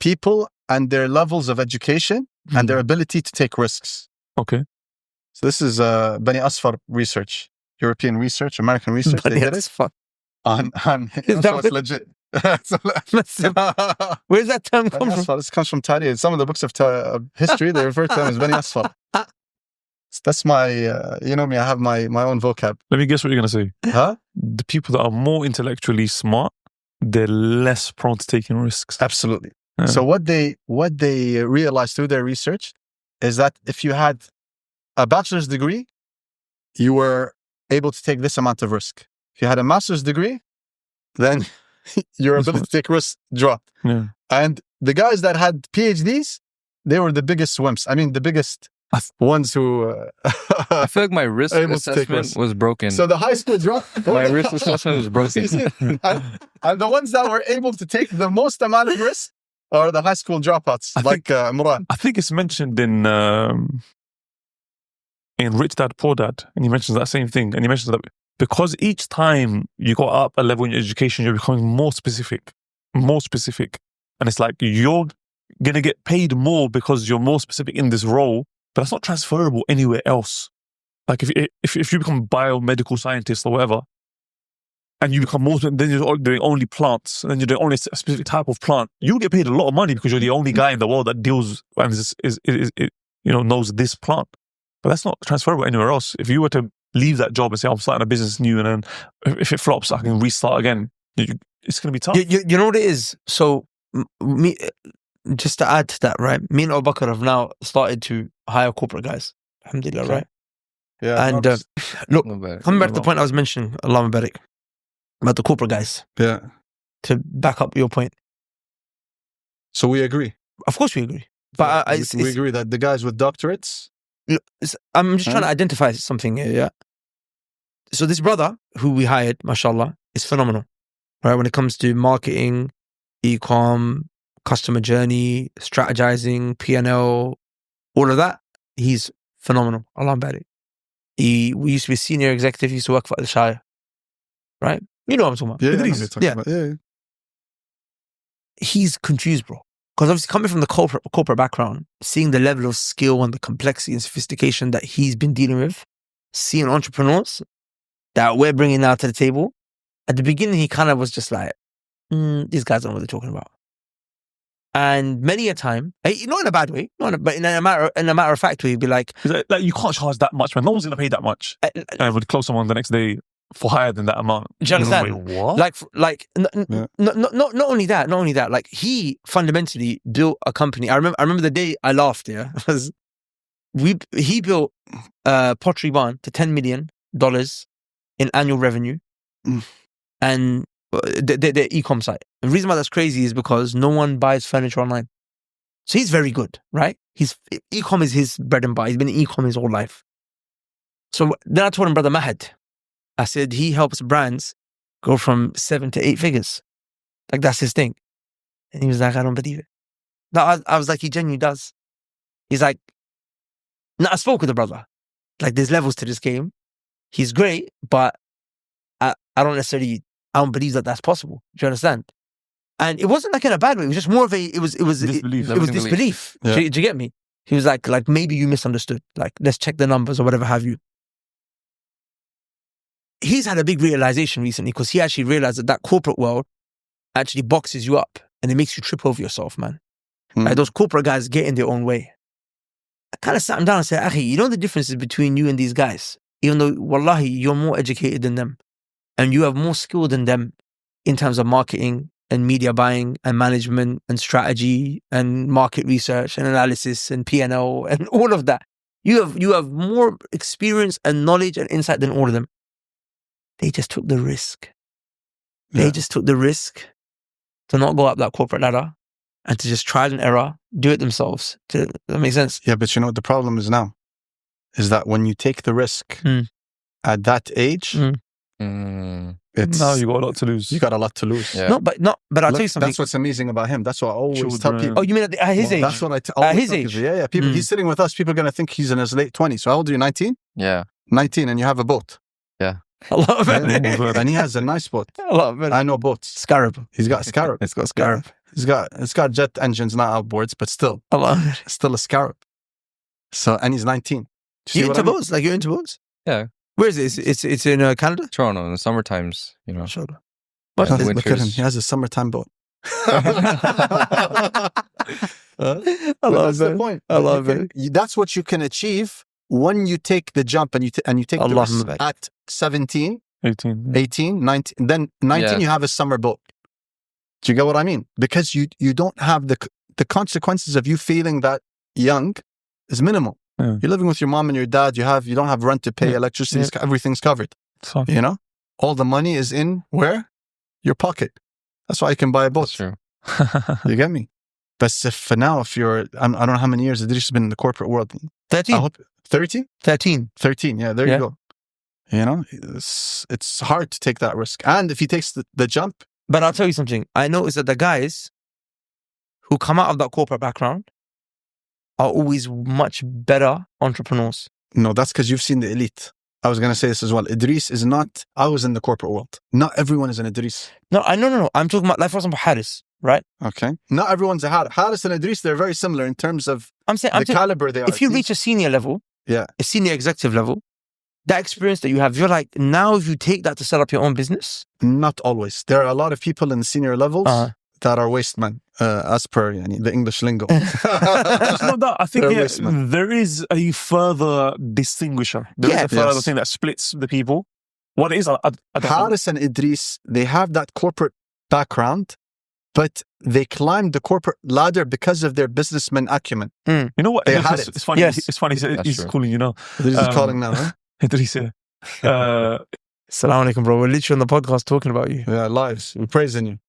people and their levels of education and their ability to take risks. Okay. So this is Bani Asfar research, European research, American research. They did it on it's legit. Where's that term come from? This comes from Tariq. Some of the books of history, they refer to them as Bani Asfar. That's my, you know me, I have my own vocab. Let me guess what you're going to say. Huh? The people that are more intellectually smart, they're less prone to taking risks. Absolutely. Yeah. So what they realized through their research is that if you had a bachelor's degree, you were able to take this amount of risk. If you had a master's degree, then your ability to take risks dropped. Yeah. And the guys that had PhDs, they were the biggest wimps. I mean, the biggest ones who... I feel like my risk assessment was broken. So the high school dropped. My risk assessment was broken. And the ones that were able to take the most amount of risk are the high school dropouts, Imran. I think it's mentioned in Rich Dad, Poor Dad, and he mentions that same thing. And he mentions that because each time you go up a level in your education, you're becoming more specific. And it's like you're going to get paid more because you're more specific in this role, but that's not transferable anywhere else. Like if you become a biomedical scientist or whatever, and you become more, then you're doing only plants, and then you're doing only a specific type of plant, you get paid a lot of money because you're the only guy in the world that deals and knows this plant. But that's not transferable anywhere else. If you were to leave that job and say, I'm starting a business new, and then if it flops, I can restart again, it's going to be tough. You know what it is? So, just to add to that, right? Me and Abu Bakr have now started to hire corporate guys. Alhamdulillah, right? Yeah. And look, coming back to the point I was mentioning, Allah Mabarak, about the corporate guys. Yeah. To back up your point. So we agree. Of course we agree. But we agree that the guys with doctorates... I'm just trying to identify something here, yeah? So this brother who we hired, mashallah, is phenomenal, right? When it comes to marketing, e-com, customer journey, strategizing, P&L, all of that, he's phenomenal. Allah Barik. We used to be a senior executive, he used to work for Al-Shire, right? You know what I'm talking about. Yeah. He's confused, bro. Because obviously coming from the corporate background, seeing the level of skill and the complexity and sophistication that he's been dealing with, seeing entrepreneurs that we're bringing now to the table, at the beginning he kind of was just like, these guys don't know what they're talking about. And many a time, not in a bad way, but in a matter of fact way, he'd be like, you can't charge that much, man. No one's going to pay that much. And would close someone the next day for higher than that amount. Do you understand? Wait, what? Not only that, like he fundamentally built a company. I remember the day I laughed, was he built Pottery Barn to $10 million in annual revenue and their e-com site. The reason why that's crazy is because no one buys furniture online. So he's very good, right? E-com is his bread and butter. He's been in e-com his whole life. So then I told him, Brother Mahad, I said, he helps brands go from 7 to 8 figures. Like, that's his thing. And he was like, I don't believe it. No, I was like, he genuinely does. He's like, no, I spoke with the brother. Like, there's levels to this game. He's great, but I don't believe that that's possible. Do you understand? And it wasn't like in a bad way. It was just more of a, it was disbelief. Yeah. Do you get me? He was like maybe you misunderstood. Like, let's check the numbers or whatever have you. He's had a big realization recently because he actually realized that corporate world actually boxes you up and it makes you trip over yourself, man. Like, those corporate guys get in their own way. I kind of sat him down and said, Akhi, you know the differences between you and these guys? Even though, wallahi, you're more educated than them and you have more skill than them in terms of marketing and media buying and management and strategy and market research and analysis and P&L and all of that. You have more experience and knowledge and insight than all of them. They just took the risk. They just took the risk to not go up that corporate ladder and to just trial and error, do it themselves. Does that make sense? Yeah, but you know what the problem is now? Is that when you take the risk at that age, it's, now you got a lot to lose. You got a lot to lose. Yeah. But I'll tell you something. That's what's amazing about him. That's what I always tell people. Oh, you mean at his age? That's what I always his tell age? people. Yeah. People, he's sitting with us. People are going to think he's in his late 20s. So how old are you? 19? Yeah. 19 and you have a boat. Yeah. I love it. And he has a nice boat. I love it. I know boats. Scarab. He's got a Scarab. It's got Scarab. It's got jet engines, not outboards, but still. I love it. Still a Scarab. So, and he's 19. You into boats? Like, you're into boats? Yeah. Where is it? It's in Canada? Toronto in the summer times, you know. Sure. But Look at him. winters, He has a summertime boat. I love That's the it. point. I love it. That's what you can achieve when you take the jump and you take the risk at 17, 18, 19. Then 19, you have a summer boat. Do you get what I mean? Because you don't have the consequences of you feeling that young is minimal. Yeah. You're living with your mom and your dad. You don't have rent to pay, electricity, everything's covered. So, you know, all the money is in where? Your pocket. That's why you can buy a boat. that's true. You get me? But for now, if you're, I don't know how many years Idris has been in the corporate world. 13. 30? 13. 13, yeah, there you go. You know, it's hard to take that risk. And if he takes the jump. But I'll tell you something. I noticed that the guys who come out of that corporate background are always much better entrepreneurs. No, that's because you've seen the elite. I was going to say this as well. Idris is not, I was in the corporate world. Not everyone is an Idris. No. I'm talking about, like, for example, Haris, right? Okay. Not everyone's a Haris. Haris and Idris, they're very similar in terms of the caliber they are. If you reach a senior level, a senior executive level, that experience that you have, you're like, now if you take that to set up your own business. Not always. There are a lot of people in the senior levels that are waste men, as per the English lingo. It's not that. I think there is a further distinguisher. There is a further thing that splits the people. What it is, I don't Haris and Idris, they have that corporate background, but they climbed the corporate ladder because of their businessman acumen. You know what? They had it's funny. Yes. It's funny. He's calling you now. Idris is calling now, huh? Idris, Assalamu alaikum, bro. We're literally on the podcast talking about you. Yeah, lives. We're praising you.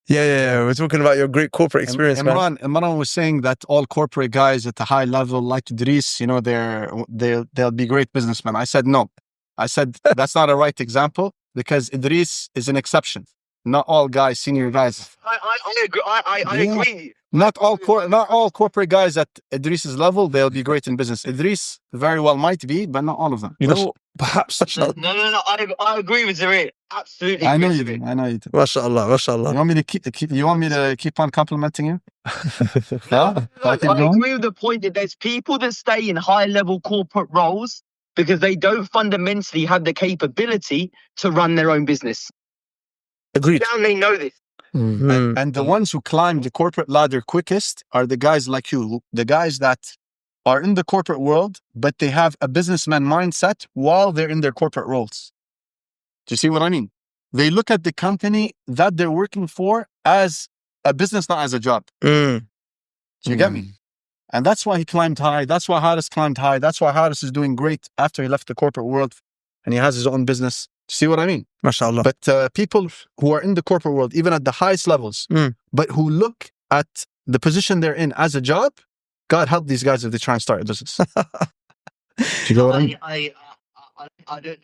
Yeah. We're talking about your great corporate experience, man. Imran was saying that all corporate guys at a high level, like Idris, you know, they'll be great businessmen. I said no. I said that's not a right example because Idris is an exception. Not all guys, senior guys. I agree. I agree. Not all corporate guys at Idris's level, they'll be great in business. Idris very well might be, but not all of them. You know, perhaps. No. I agree with Zarir. Absolutely. I know you do. MashaAllah. You want me to keep on complimenting you? I agree with the point that there's people that stay in high-level corporate roles because they don't fundamentally have the capability to run their own business. Agreed. Down, they know this. And the ones who climb the corporate ladder quickest are the guys like you, the guys that are in the corporate world, but they have a businessman mindset while they're in their corporate roles. Do you see what I mean? They look at the company that they're working for as a business, not as a job. Do you get me? And that's why he climbed high. That's why Haris climbed high. That's why Haris is doing great after he left the corporate world and he has his own business. See what I mean? MashaAllah. But people who are in the corporate world, even at the highest levels, but who look at the position they're in as a job, God help these guys if they try and start a business. Do you know what I mean? I don't.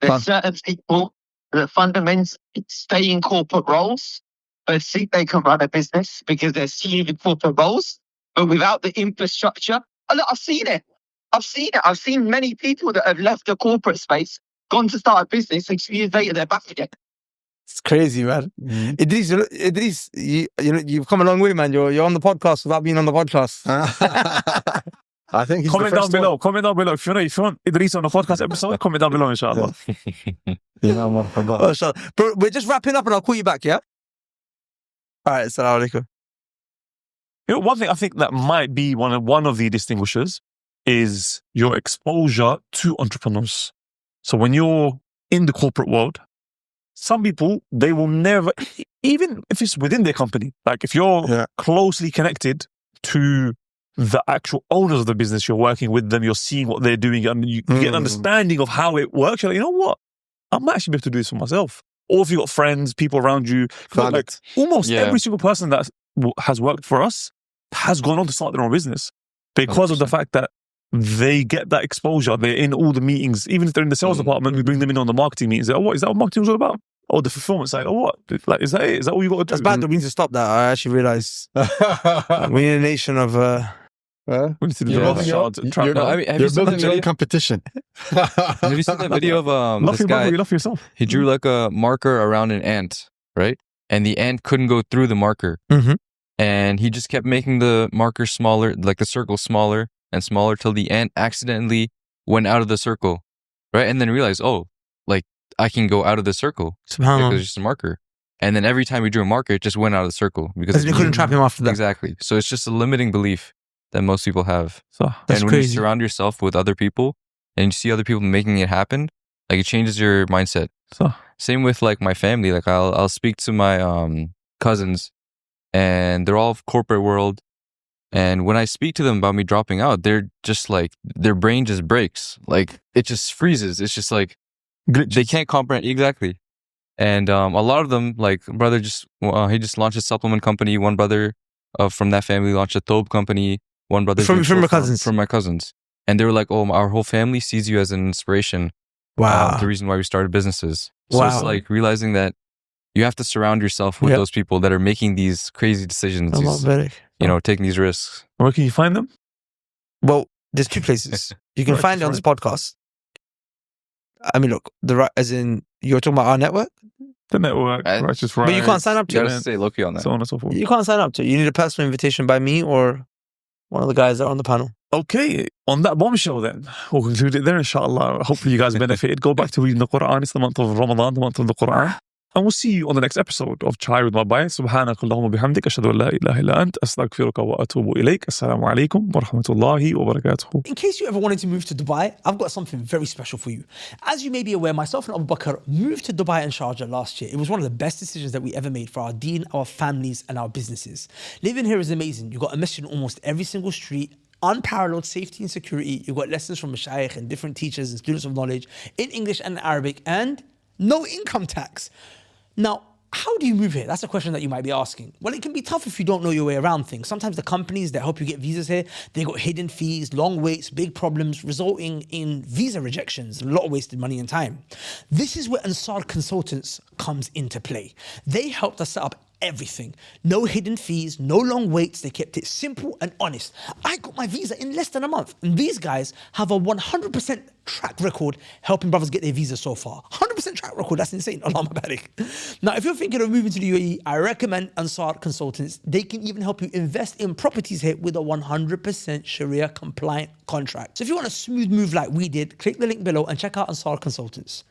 There's certain people that fundamentally stay in corporate roles, but think they can run a business because they're seen in corporate roles, but without the infrastructure. Look, I've seen it. I've seen many people that have left the corporate space gone to start a business, and 2 years later they're back again. It's crazy, man. Idris, you've come a long way, man. You're on the podcast without being on the podcast. I think he's Comment the down first below. one. Comment down below. If you want Idris on the podcast episode, comment down below, inshallah. Oh, so, bro, we're just wrapping up and I'll call you back, yeah? All right, assalamu alaikum. You know, one thing I think that might be one of the distinguishers is your exposure to entrepreneurs. So when you're in the corporate world, some people, they will never, even if it's within their company, like if you're closely connected to the actual owners of the business, you're working with them, you're seeing what they're doing, and you get an understanding of how it works. You're like, you know what? I might actually be able to do this for myself. Or if you've got friends, people around you, like almost every single person that has worked for us has gone on to start their own business because 100%. Of the fact that they get that exposure. They're in all the meetings. Even if they're in the sales department, we bring them in on the marketing meetings. Oh, what is that what marketing was all about? Oh, the fulfillment side. Oh, what? Like, is that it? Is that all you got to do? That's bad that we need to stop that. I actually realised we're in a nation of... we need to do you're building your own competition. Have you seen that video of this guy? You love yourself. He drew like a marker around an ant, right? And the ant couldn't go through the marker. Mm-hmm. And he just kept making the marker smaller, like the circle smaller and smaller till the ant accidentally went out of the circle, right? And then realized, oh, like I can go out of the circle because it's just a marker. And then every time he drew a marker, it just went out of the circle because they couldn't trap him after that. Exactly. So it's just a limiting belief that most people have. So and when you surround yourself with other people and you see other people making it happen, like it changes your mindset. So same with like my family. Like I'll speak to my cousins, and they're all corporate world. And when I speak to them about me dropping out, they're just like, their brain just breaks. Like it just freezes. It's just like, they can't comprehend. Exactly. And a lot of them, like brother he just launched a supplement company. One brother from that family launched a thobe company. One brother from my cousins. From my cousins. And they were like, oh, our whole family sees you as an inspiration. Wow. The reason why we started businesses. So it's like realizing that you have to surround yourself with those people that are making these crazy decisions. Taking these risks. Where can you find them? Well, there's two places. You can find it on this podcast. I mean, look, as in, you're talking about our network? The network, Righteous Right. But you can't sign up to it. You gotta stay low-key on that. So on and so forth. You can't sign up to it. You need a personal invitation by me or one of the guys that are on the panel. Okay, on that bombshell then, we'll conclude it there, inshallah. Hopefully you guys benefited. Go back to reading the Quran. It's the month of Ramadan, the month of the Quran. And we'll see you on the next episode of Chai with my bias. Subhanak Allahumma bihamdik. Ashhadu an la ilaha illa ant. Astaghfiruka wa atubu ilayk. Assalamu alaikum wa rahmatullahi wa barakatuhu. In case you ever wanted to move to Dubai, I've got something very special for you. As you may be aware, myself and Abu Bakr moved to Dubai and Sharjah last year. It was one of the best decisions that we ever made for our deen, our families, and our businesses. Living here is amazing. You've got a masjid in almost every single street. Unparalleled safety and security. You've got lessons from mashayikh and different teachers and students of knowledge in English and Arabic, and no income tax. Now, how do you move here? That's a question that you might be asking. Well, it can be tough if you don't know your way around things. Sometimes the companies that help you get visas here, they got hidden fees, long waits, big problems, resulting in visa rejections, a lot of wasted money and time. This is where Ansar Consultants comes into play. They helped us set up everything. No hidden fees, no long waits. They kept it simple and honest. I got my visa in less than a month. And these guys have a 100% track record helping brothers get their visa so far. 100% track record. That's insane. Allahumma barik. Now, if you're thinking of moving to the UAE, I recommend Ansar Consultants. They can even help you invest in properties here with a 100% Sharia compliant contract. So if you want a smooth move like we did, click the link below and check out Ansar Consultants.